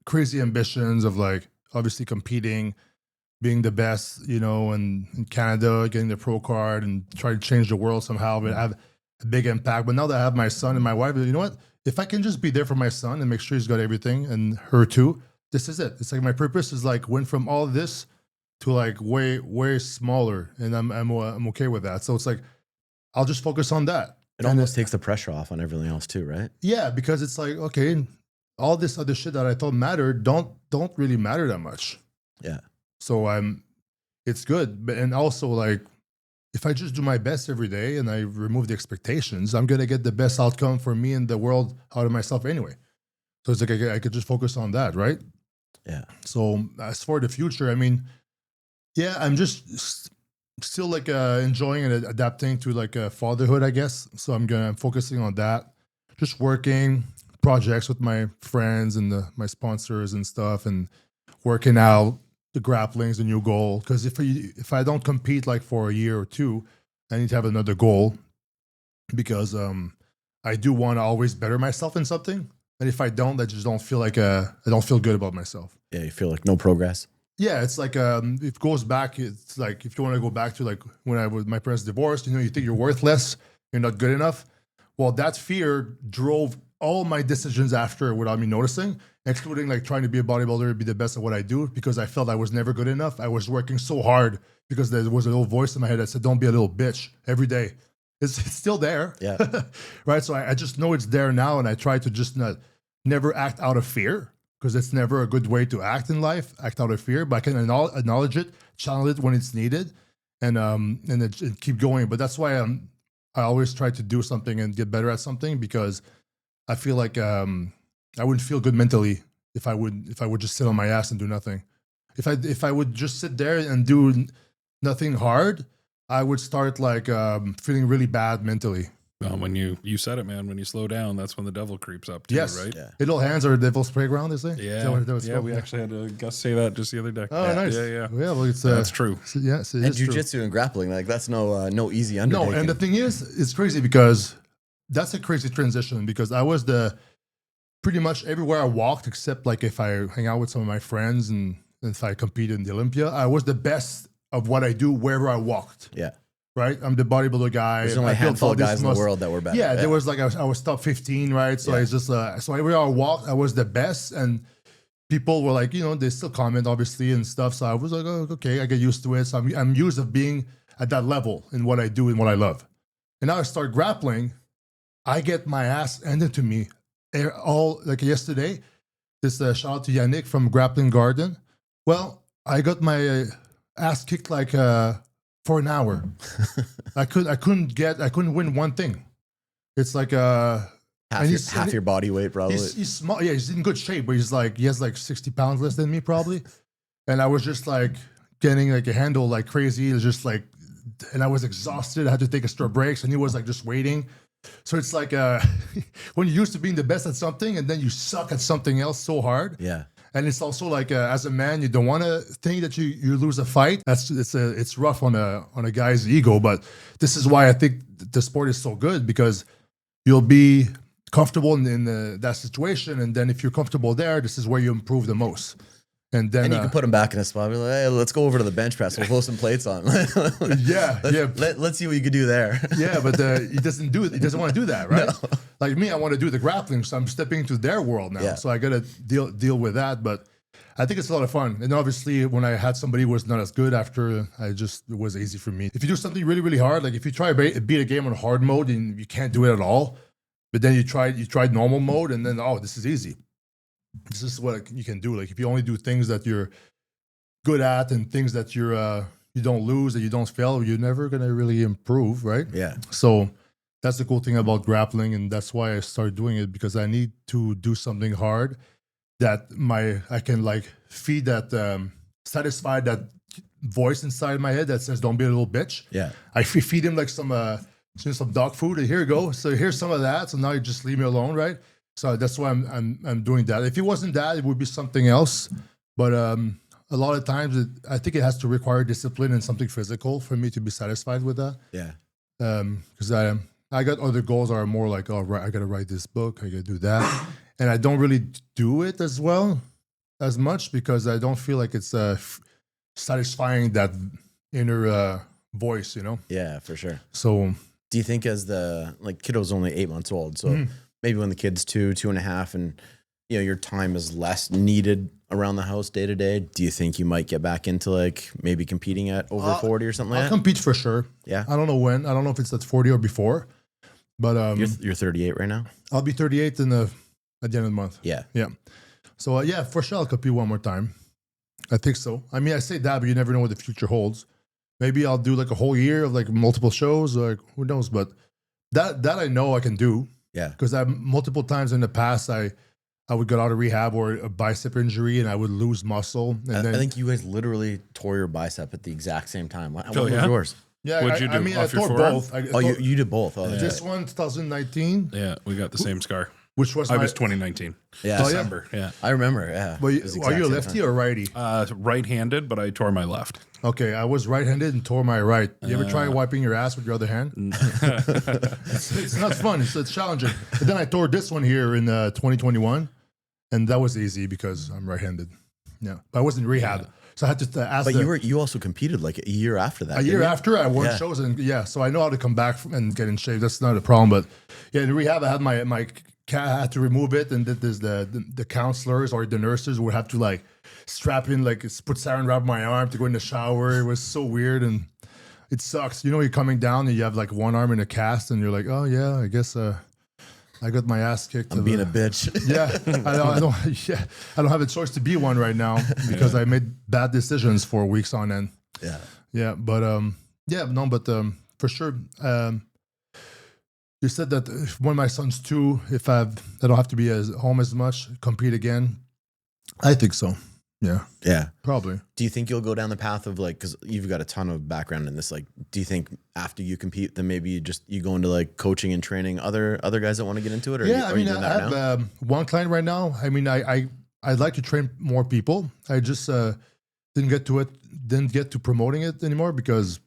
crazy ambitions of like obviously competing, being the best, and in Canada, getting the pro card and try to change the world somehow, but have a big impact. But now that I have my son and my wife, you know what? If I can just be there for my son and make sure he's got everything and her too, this is it. It's like my purpose is like went from all this to like way smaller, and I'm okay with that. So it's like I'll just focus on that. It almost takes the pressure off on everything else too, right? Yeah, because it's like okay, all this other shit that I thought mattered don't really matter that much. Yeah. So it's good, but and also like if I just do my best every day and I remove the expectations, I'm gonna get the best outcome for me and the world out of myself anyway. So it's like I could just focus on that, right? Yeah. So as for the future, I mean, yeah, I'm just still like enjoying and adapting to like fatherhood, I guess. So I'm focusing on that, just working projects with my friends and my sponsors and stuff, and working out the grappling's a new goal. Because if I don't compete like for a year or two, I need to have another goal because I do want to always better myself in something. And if I don't, I just don't feel like I don't feel good about myself. Yeah. You feel like no progress. Yeah, it's like it goes back. It's like if you want to go back to like when my parents divorced, you think you're worthless, you're not good enough. Well, that fear drove all my decisions after without me noticing, excluding like trying to be a bodybuilder, be the best at what I do, because I felt I was never good enough. I was working so hard because there was a little voice in my head that said, "Don't be a little bitch," every day. It's still there, Yeah. right? So I just know it's there now, and I try to just never act out of fear. Because it's never a good way to act in life, act out of fear. But I can acknowledge it, channel it when it's needed, and keep going. But that's why I always try to do something and get better at something, because I feel like I wouldn't feel good mentally if I would just sit on my ass and do nothing. If I would just sit there and do nothing hard, I would start like feeling really bad mentally. Well, when you said it, man, when you slow down, that's when the devil creeps up too, Yes. right? Yeah. Idle hands are devil's playground, they say. Is Yeah, that what that was yeah. called? We actually had a guest say that just the other day. Oh, nice. Yeah. Yeah, well, it's That's true. Yes, it And is true. jujitsu and grappling, like that's no easy undertaking. No, and the thing is, it's crazy because that's a crazy transition because I was pretty much everywhere I walked, except like if I hang out with some of my friends and if I competed in the Olympia, I was the best of what I do wherever I walked. Yeah. Right? I'm the bodybuilder guy. There's only a I built handful all of this guys in the world that were better. Yeah, there was like I was top 15, right? So Yeah. it's just so everywhere I walked, I was the best, and people were like, they still comment obviously and stuff. So I was like, oh, okay, I get used to it. So I'm used of being at that level in what I do and what I love. And now I start grappling, I get my ass handed to me all like yesterday. This shout out to Yannick from Grappling Garden. Well, I got my ass kicked like for an hour. I couldn't win one thing. It's like half your body weight probably. he's small. Yeah, he's in good shape, but he has like 60 pounds less than me probably. And I was just like getting like a handle like crazy. It was just like, and I was exhausted. I had to take extra breaks, and he was like just waiting. So it's like when you're used to being the best at something, and then you suck at something else so hard. Yeah. And it's also like as a man, you don't want to think that you lose a fight. It's rough on a guy's ego, but this is why I think the sport is so good because you'll be comfortable in that situation, and then if you're comfortable there, this is where you improve the most. And then you can put him back in a spot. Be like, hey, let's go over to the bench press. We'll throw some plates on. Let's see what you could do there. Yeah, but he doesn't do it. He doesn't want to do that, right? No. Like me, I want to do the grappling, so I'm stepping into their world now. Yeah. So I got to deal with that. But I think it's a lot of fun. And obviously, when I had somebody who was not as good after, it was easy for me. If you do something really, really hard, like if you try to beat a game on hard mode and you can't do it at all, but then you tried normal mode, and then this is easy. This is what you can do. Like if you only do things that you're good at and things that you don't lose, that you don't fail, you're never gonna really improve, right? Yeah. So that's the cool thing about grappling, and that's why I started doing it because I need to do something hard that I can like feed that satisfy that voice inside my head that says don't be a little bitch. Yeah. I feed him like some dog food, and here you go. So here's some of that. So now you just leave me alone, right? So that's why I'm doing that. If it wasn't that, it would be something else. But a lot of times, I think it has to require discipline and something physical for me to be satisfied with that. Yeah. Because I got other goals that are more like, oh, right, I got to write this book, I got to do that, and I don't really do it as much because I don't feel like it's satisfying that inner voice, Yeah, for sure. So, do you think as kiddo's only 8 months old, so maybe when the kid's 2.5, and your time is less needed around the house day to day, do you think you might get back into like maybe competing at over 40 or something like I'll that? compete for sure. Yeah. I don't know when. I don't know if it's at 40 or before, but You're 38 right now? I'll be 38 at the end of the month. Yeah. Yeah. So for sure I'll compete one more time. I think so. I mean, I say that, but you never know what the future holds. Maybe I'll do like a whole year of like multiple shows, or who knows? But that I know I can do. Yeah. Because multiple times in the past, I would get out of rehab or a bicep injury and I would lose muscle. And I think you guys literally tore your bicep at the exact same time. What was yeah? yours? Yeah, What'd you do? I mean, I Off your tore forearm? both. You did both. Oh, This one, 2019, Yeah, we got the same scar. which was I was 2019. Yeah. Oh, yeah. December. Yeah. I remember. Yeah. But It was the are you a exact lefty same or righty? Right-handed, but I tore my left. Okay, I was right-handed and tore my right. You ever try wiping your ass with your other hand? It's not fun. It's challenging. But then I tore this one here in 2021, and that was easy because I'm right-handed. Yeah, but I was in rehab, so I had to ask. But you also competed like a year after that. a year didn't you? after I won shows, and so I know how to come back and get in shape. That's not a problem. But yeah, in rehab, I had my cat. I had to remove it, and there's the counselors or the nurses would have to like strap in, like put saran wrap on my arm to go in the shower. It was so weird, and it sucks. You're coming down and you have like one arm in a cast, and you're like, oh yeah, I guess I got my ass kicked. I'm being a bitch. Yeah, I don't. Yeah, I don't have a choice to be one right now because I made bad decisions for weeks on end. Yeah. Yeah, but for sure. You said that when my son's 2, I don't have to be home as much, compete again. I think so. Yeah, Yeah. probably. Do you think you'll go down the path of like, because you've got a ton of background in this, like, do you think after you compete, then maybe you go into like coaching and training other guys that want to get into it? Or Yeah, are I mean, you doing I that now? have one client right now. I mean, I'd like to train more people. I just didn't get to promoting it anymore because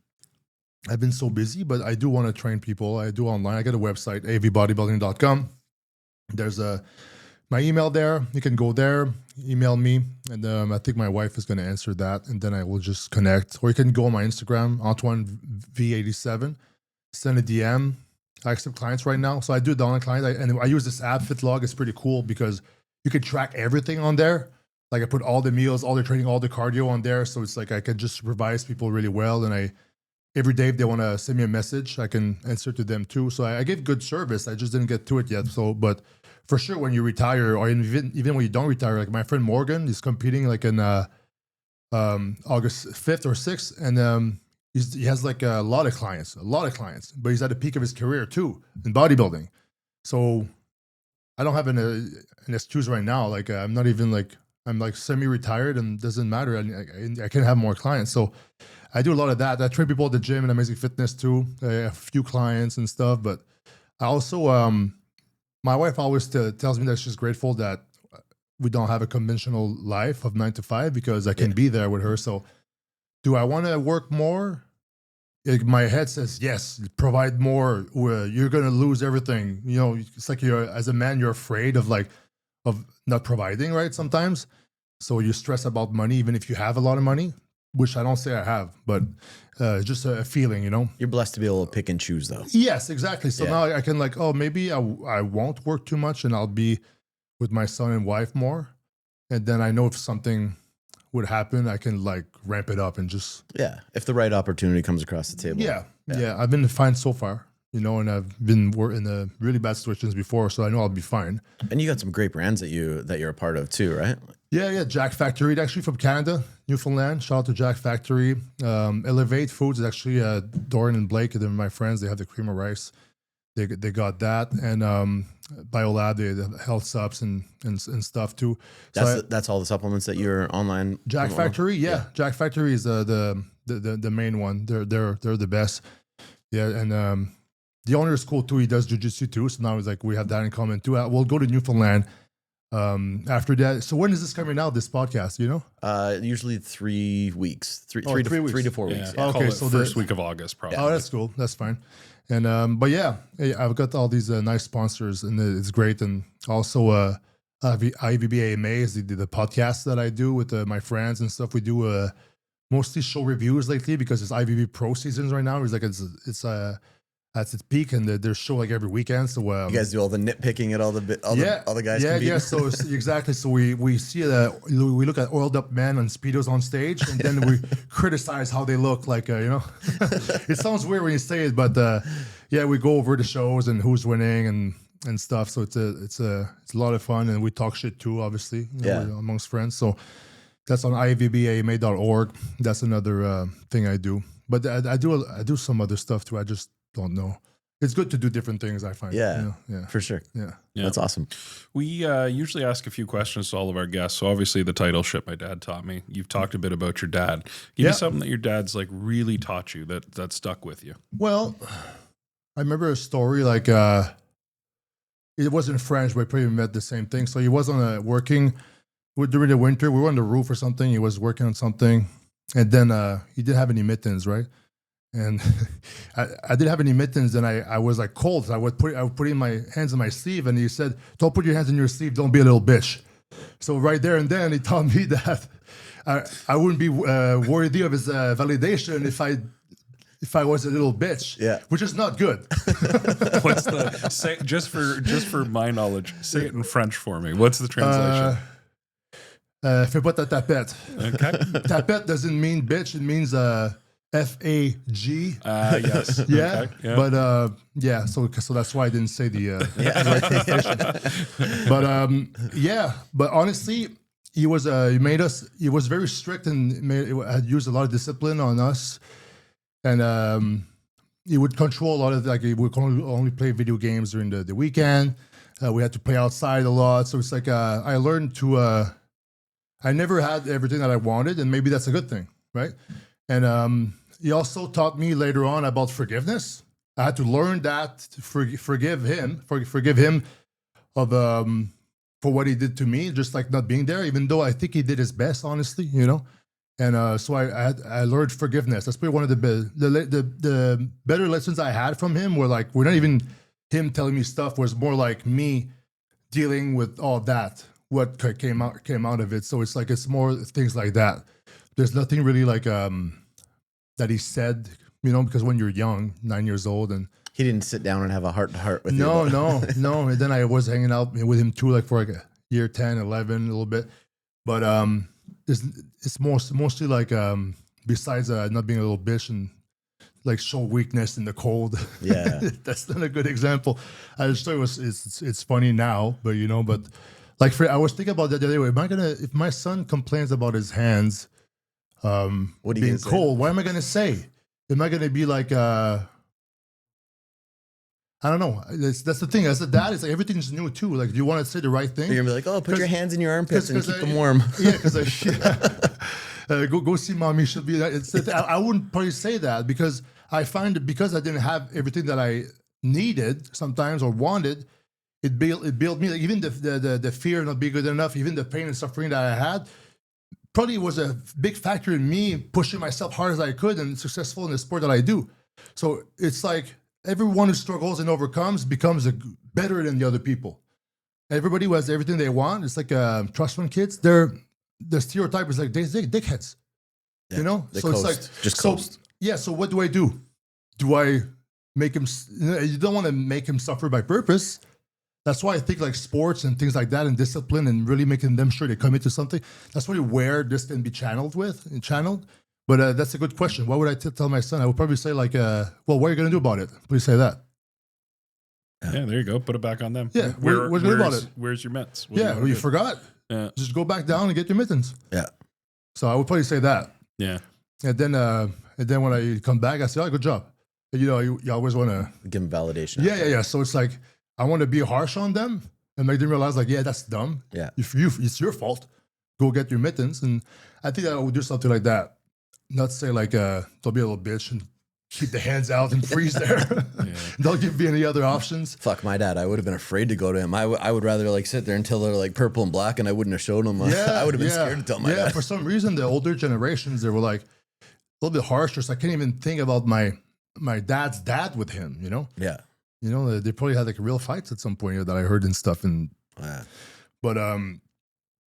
I've been so busy. But I do want to train people. I do online. I got a website, avbodybuilding.com. There's my email there. You can go there, email me, and I think my wife is going to answer that, and then I will just connect. Or you can go on my Instagram, Antoine V87, send a DM. I accept clients right now, so I do the online clients, and I use this app, FitLog. It's pretty cool because you can track everything on there. Like I put all the meals, all the training, all the cardio on there, so it's like I can just supervise people really well, and every day if they want to send me a message, I can answer to them too. So I give good service. I just didn't get to it yet. So, but for sure, when you retire, or even when you don't retire, like my friend Morgan is competing like in August 5th or 6th, and he has like a lot of clients, but he's at the peak of his career too in bodybuilding. So I don't have an excuse right now. Like I'm not even like I'm like semi-retired and doesn't matter. I can have more clients. So I do a lot of that. I train people at the gym and Amazing Fitness too. I have a few clients and stuff, but I also my wife always tells me that she's grateful that we don't have a conventional life of 9 to 5 because I can be there with her. So do I want to work more? My head says, yes, provide more. You're going to lose everything. You know, it's like as a man, you're afraid of not providing, right? Sometimes. So you stress about money, even if you have a lot of money, which I don't say I have, but it's just a feeling, you know? You're blessed to be able to pick and choose though. Yes, exactly. So Yeah. now I can like, oh, maybe I won't work too much and I'll be with my son and wife more. And then I know if something would happen, I can like ramp it up and just. Yeah. If the right opportunity comes across the table. Yeah. I've been fine so far, you know, and I've been in really bad situations before, so I know I'll be fine. And you got some great brands that you're a part of too, right? Yeah. Jack Factory, actually from Canada, Newfoundland. Shout out to Jack Factory. Elevate Foods is actually Doran and Blake. They're my friends. They have the cream of rice. They got that, and Biolab, the health subs and stuff too. That's all the supplements that you're online. Jack Factory, yeah. Jack Factory is the main one. They're the best. Yeah, and the owner is cool too. He does jiu-jitsu too, so now it's like we have that in common too. We'll go to Newfoundland after that. So when is this coming out? This podcast, you know? Usually 3 weeks, 3 3 weeks. 3 to 4 weeks. Yeah. Okay, So so first week of August, probably. Oh, that's cool. That's fine. And but yeah, I've got all these nice sponsors, and it's great. And also, IVB AMA is the podcast that I do with my friends and stuff. We do mostly show reviews lately because it's IVB Pro seasons right now. It's like it's at its peak, and there's show like every weekend. So you guys do all the nitpicking at all the guys. Yeah. So exactly. So we see we look at oiled up men on speedos on stage, and then we criticize how they look. Like you know, it sounds weird when you say it, but yeah, we go over the shows and who's winning and stuff. So it's a lot of fun, and we talk shit too, obviously. You know, amongst friends. So that's on ivbama.org. That's another thing I do. But I do some other stuff too. I just don't know. It's good to do different things, I find. Yeah, yeah, for sure. Yeah. That's awesome. We usually ask a few questions to all of our guests. So obviously the title Shit My Dad Taught Me. You've talked a bit about your dad. Give me something that your dad's like really taught you that stuck with you. Well, I remember a story like it wasn't French, but we pretty met the same thing. So he was working during the winter. We were on the roof or something. He was working on something, and then he didn't have any mittens, right? And I didn't have any mittens, and I was like cold. So I would put in my hands in my sleeve, and he said, "Don't put your hands in your sleeve. Don't be a little bitch." So right there and then, he taught me that I wouldn't be worthy of his validation if I was a little bitch. Yeah, which is not good. What's the just for my knowledge? Say it in French for me. What's the translation? Fais pas ta tapette. Okay. Tapette doesn't mean bitch. It means FAG. Yes. Yeah. Okay. Yeah. But yeah, so that's why I didn't say the right But but honestly, he was he was very strict and had used a lot of discipline on us, and he would control a lot of he would only play video games during the weekend. We had to play outside a lot, so it's like I learned to I never had everything that I wanted, and maybe that's a good thing, right? And he also taught me later on about forgiveness. I had to learn that to forgive him of for what he did to me, just like not being there, even though I think he did his best, honestly, you know. And so I learned forgiveness. That's probably one of the better lessons I had from him. Were like, we're not even him telling me stuff. Was more like me dealing with all that, what came out of it. So it's like, it's more things like that. There's nothing really like that he said, you know, because when you're young, 9 years old, and He didn't sit down and have a heart to heart with you. no. And then I was hanging out with him too, like for like a year 10, 11, a little bit. But it's mostly like besides not being a little bitch and like show weakness in the cold. Yeah. That's not a good example. I just thought it's funny now, but you know, but like I was thinking about that the other way. If my son complains about his hands What are you being gonna say? cold, what am I gonna say? Am I gonna be like I don't know. That's the thing. As a dad, it's like everything's new too. Like, do you want to say the right thing? You're gonna be like, oh, put your hands in your armpits and 'cause keep them warm. Yeah, because go see mommy. Should be. I wouldn't probably say that because I find that because I didn't have everything that I needed sometimes or wanted, it built me. Like even the fear of not being good enough, even the pain and suffering that I had, probably was a big factor in me pushing myself hard as I could and successful in the sport that I do. So it's like everyone who struggles and overcomes becomes better than the other people. Everybody who has everything they want. It's like trust fund kids. The stereotype is like they're dickheads. Yeah, You know? they So coast. it's like Just so, coast. yeah, so what do I do? Do I make him you don't want to make him suffer by purpose. That's why I think like sports and things like that and discipline and really making them sure they commit to something. That's really where this can be channeled. But that's a good question. What would I tell my son? I would probably say like, well, what are you going to do about it? Please say that. Yeah, there you go. Put it back on them. Yeah, what's good about it? Where's your mitts? What do Yeah, wanna you do? forgot. Yeah. Just go back down and get your mittens. Yeah. So I would probably say that. Yeah. And then when I come back, I say, oh, good job. And, you know, you always want to. Give them validation. Yeah. So it's like, I want to be harsh on them and make them realize like, yeah, that's dumb. Yeah. It's your fault. Go get your mittens. And I think I would do something like that. Not say like, don't be a little bitch and keep the hands out and freeze there. Don't give me any other options. Fuck my dad. I would have been afraid to go to him. I would rather like sit there until they're like purple and black and I wouldn't have showed them. I would have been scared to tell my dad. For some reason, the older generations, they were like a little bit harsher. So I can't even think about my dad's dad with him, you know? Yeah. You know, they probably had like real fights at some point that I heard and stuff. And Yeah. But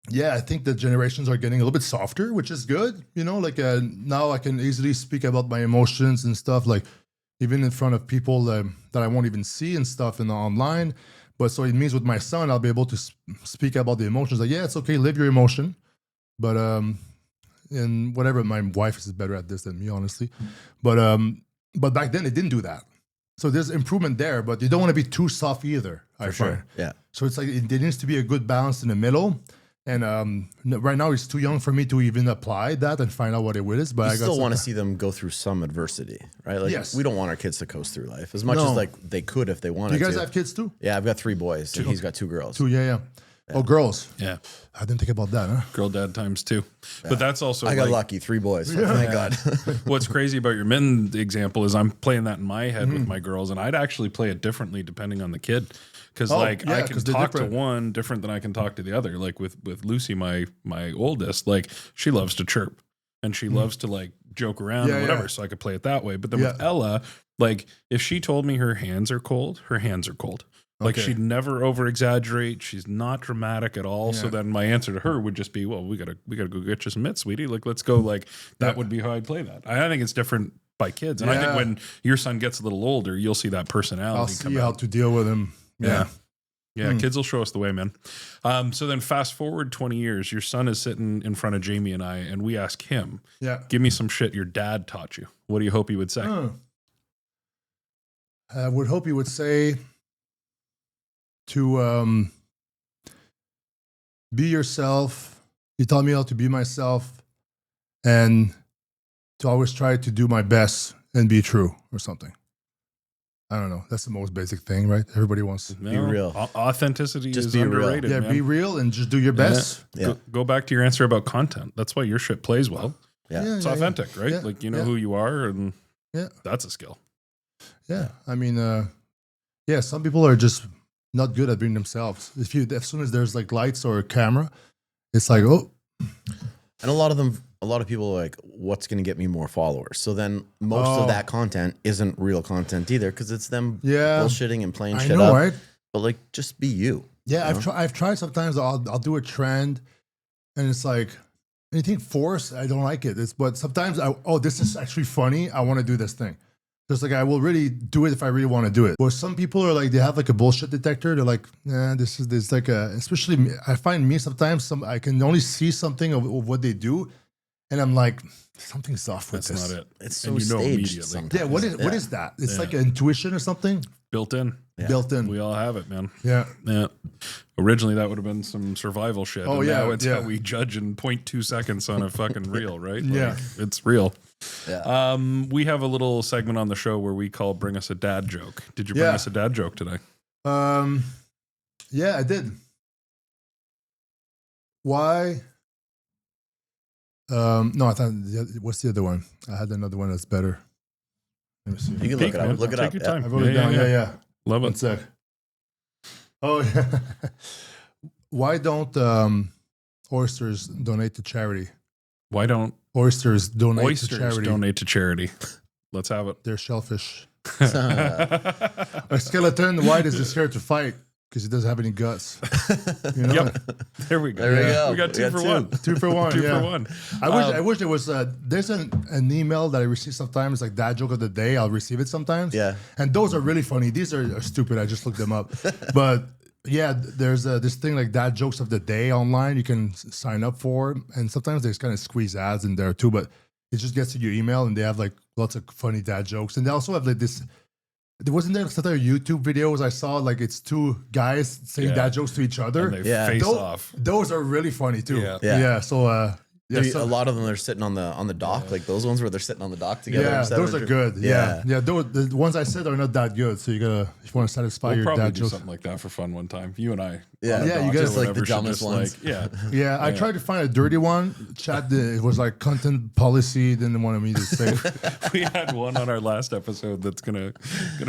yeah, I think the generations are getting a little bit softer, which is good. You know, like now I can easily speak about my emotions and stuff, like even in front of people that I won't even see and stuff in the online. But so it means with my son, I'll be able to speak about the emotions. Like, yeah, it's okay, live your emotion. But and whatever, my wife is better at this than me, honestly. But back then they didn't do that. So there's improvement there, but you don't want to be too soft either. I find. Yeah. So it's like there needs to be a good balance in the middle. And right now he's too young for me to even apply that and find out what it is. But I I still want to see them go through some adversity, right? Like Yes. we don't want our kids to coast through life as much No. as like they could if they wanted Do you guys to. have kids too? Yeah, I've got 3 boys and he's got 2 girls. Two, yeah. Oh, girls. Yeah. I didn't think about that, huh? Girl dad times 2. But that's also I got like, lucky, 3 boys. Thank God. what's crazy about your men example is I'm playing that in my head with my girls, and I'd actually play it differently depending on the kid. Because Oh, like yeah, I can 'cause they're talk to different. one different than I can talk to the other. Like with Lucy, my oldest, like she loves to chirp and she loves to like joke around Yeah, and whatever. yeah. So I could play it that way. But then with Yeah. Ella, like if she told me her hands are cold, her hands are cold. Like Okay. she'd never over exaggerate. She's not dramatic at all. So Yeah. then my answer to her would just be, well, we gotta go get you some mitts, sweetie. Like let's go. Like that Yeah. would be how I'd play that. I think it's different by kids, and I think Yeah. when your son gets a little older, you'll see that personality. I'll come see out. how to deal with him. Yeah. Yeah, Hmm. kids will show us the way, man. So then fast forward 20 years, your son is sitting in front of Jamie and I, and we ask him, Yeah. give me some shit your dad taught you. What do you hope he would say? I would hope you would say to be yourself. He taught me how to be myself and to always try to do my best and be true or something. I don't know. That's the most basic thing, right? Everybody wants. No, real. Authenticity Just is be real. underrated. Yeah, man. be real and just do your best. Yeah. Go back to your answer about content. That's why your shit plays well. Yeah. It's authentic, right? Yeah, Like you know yeah. who you are, and Yeah. that's a skill. Yeah. I mean, yeah, some people are just not good at being themselves. As soon as there's like lights or a camera, it's like, oh, And a lot of people are like, what's going to get me more followers? So then most Oh. of that content isn't real content either because it's them yeah, bullshitting and playing I shit know, up. right? But like, just be you. Yeah, You know? I've tried sometimes. I'll do a trend, and it's like anything forced. I don't like it. But sometimes this is actually funny. I want to do this thing. Just like I will really do it if I really want to do it. But some people are like they have like a bullshit detector. They're like, nah, this is like especially me, I find me sometimes I can only see something of what they do, and I'm like something's off with That's this. not it. It's And so you know staged immediately. sometimes. Yeah, what is that? It's Yeah. like an intuition or something Built in. Yeah. built in. We all have it, man. Yeah. Yeah. Originally, that would have been some survival shit. Oh, and yeah, Now it's yeah. how we judge in 0.2 seconds on a fucking reel, right? Yeah. Like, it's real. Yeah. We have a little segment on the show where we call "Bring Us a Dad Joke." Did you bring Yeah. us a dad joke today? Yeah, I did. Why? No, I thought what's the other one? I had another one that's better. Let me see. You can look Peek, it up. man. Look it Take up. your Yeah. time. I wrote it down. Yeah. Love One it. sec. Oh yeah. Why don't oysters donate to charity? Why don't Oysters donate to oysters charity. donate to charity? Let's have it. They're shellfish. A skeleton. Why does he scared to fight? Because he doesn't have any guts. You know? Yep. There we go. There we go. We got two for one. 2 for 1. Two yeah. for one. I wish there was there's an email that I receive sometimes like dad joke of the day. I'll receive it sometimes. Yeah. And those are really funny. These are stupid. I just looked them up. But yeah, there's this thing like dad jokes of the day online. You can sign up for, and sometimes there's kind of squeeze ads in there too. But it just gets to your email, and they have like lots of funny dad jokes, and they also have like this. There wasn't there some other YouTube videos I saw like it's two guys saying Yeah. dad jokes to each other. And they Yeah. face Those, off. those are really funny too. Yeah. Yeah. So yeah, A lot of them are sitting on the dock, like those ones where they're sitting on the dock together. yeah, instead of those are just- good. Yeah, Yeah. the ones I said are not that good. So you gotta if you want to satisfy We'll your probably dad do jokes. something like that for fun one time. You and I. Yeah. on a Yeah, you dock guys or just like the whatever should dumbest just, ones. yeah. Yeah, I tried to find a dirty one. It was like content policy. Didn't want me to say. We had one on our last episode that's gonna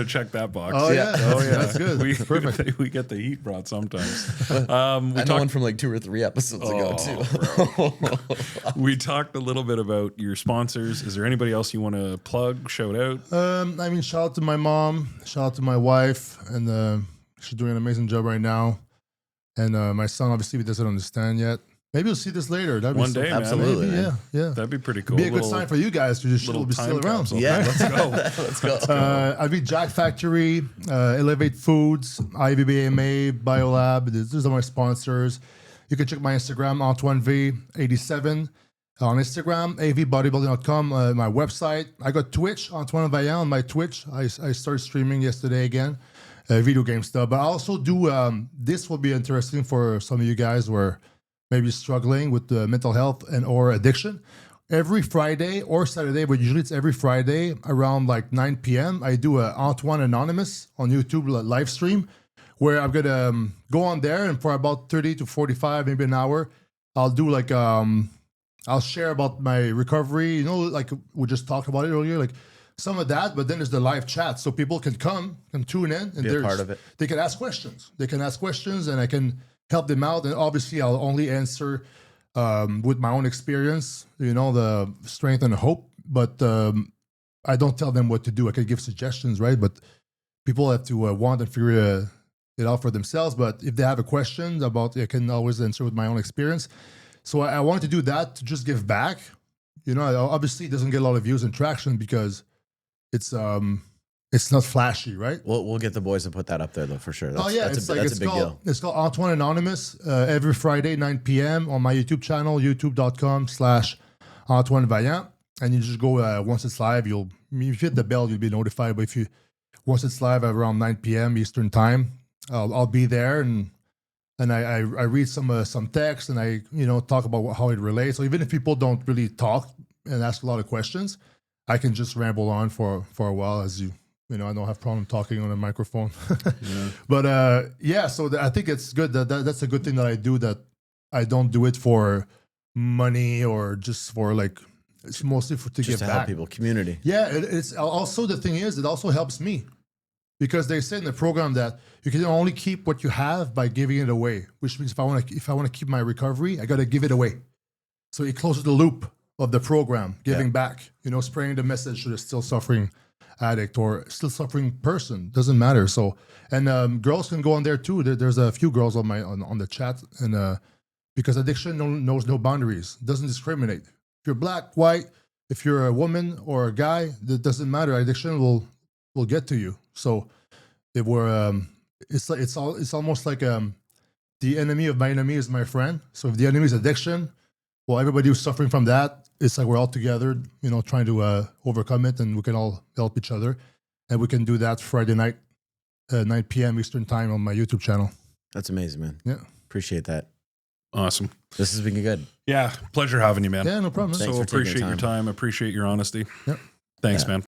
check that box. Oh yeah, Oh yeah, that's good. We, Perfect. We get the heat brought sometimes. I know We one from like 2 or 3 episodes ago too. we talked a little bit about your sponsors. Is there anybody else you want to plug, shout out? I mean, shout out to my mom, shout out to my wife, and she's doing an amazing job right now. And my son obviously doesn't understand yet. Maybe you'll see this later. That'd One be day, man. Absolutely. Maybe, yeah. That'd be pretty cool. Be a good sign for you guys to just little be still time around. capsule. Yeah, Let's go. Let's go. I'll be Jack Factory, Elevate Foods, IVBMA, Biolab. These are my sponsors. You can check my Instagram, Antoine V87 on Instagram, avbodybuilding.com, my website. I got Twitch, Antoine Vaillant on my Twitch. I started streaming yesterday again, video game stuff. But I also do, this will be interesting for some of you guys who are maybe struggling with mental health and or addiction. Every Friday or Saturday, but usually it's every Friday around like 9 p.m. I do a Antoine Anonymous on YouTube live stream where I'm gonna go on there and for about 30 to 45, maybe an hour, I'll do like I'll share about my recovery. You know, like we just talked about it earlier, like some of that. But then there's the live chat, so people can come and tune in and Be a part of it. They can ask questions. And I can help them out. And obviously, I'll only answer with my own experience, you know, the strength and the hope. But I don't tell them what to do. I can give suggestions, right? But people have to want and figure it out for themselves. But if they have a question about it, I can always answer with my own experience. So I wanted to do that to just give back. You know, obviously it doesn't get a lot of views and traction because it's not flashy, right? We'll get the boys to put that up there though for sure. That's, that's a big deal. It's called Antoine Anonymous every Friday 9 p.m. on my YouTube channel, youtube.com/Antoine Vaillant, and you just go once it's live. If you hit the bell, you'll be notified. But once it's live at around 9 p.m. Eastern time, I'll be there and I read some text and I talk about how it relates. So even if people don't really talk and ask a lot of questions, I can just ramble on for a while as you You know, I don't have problem talking on a microphone. Yeah. But yeah, so I think it's good that's a good thing that I do, that I don't do it for money or just for like, it's mostly to Just give to back. help people, community. Yeah, it's also, the thing is, it also helps me, because they say in the program that you can only keep what you have by giving it away, which means if I want to keep my recovery, I got to give it away. So it closes the loop of the program, giving back, you know, spreading the message to the still suffering addict or still suffering person, doesn't matter. So, and girls can go on there too. There's a few girls on on the chat, and because addiction knows no boundaries, doesn't discriminate. If you're black, white, if you're a woman or a guy, that doesn't matter. Addiction will get to you. So if we're it's almost like the enemy of my enemy is my friend. So if the enemy is addiction, well, everybody who's suffering from that, it's like we're all together, you know, trying to overcome it, and we can all help each other. And we can do that Friday night, 9 p.m. Eastern time on my YouTube channel. That's amazing, man. Yeah. Appreciate that. Awesome. This has been good. Yeah. Pleasure having you, man. Yeah, no problem. Thanks So for taking appreciate your time. time. Appreciate your honesty. Yep. Thanks, Yeah. man.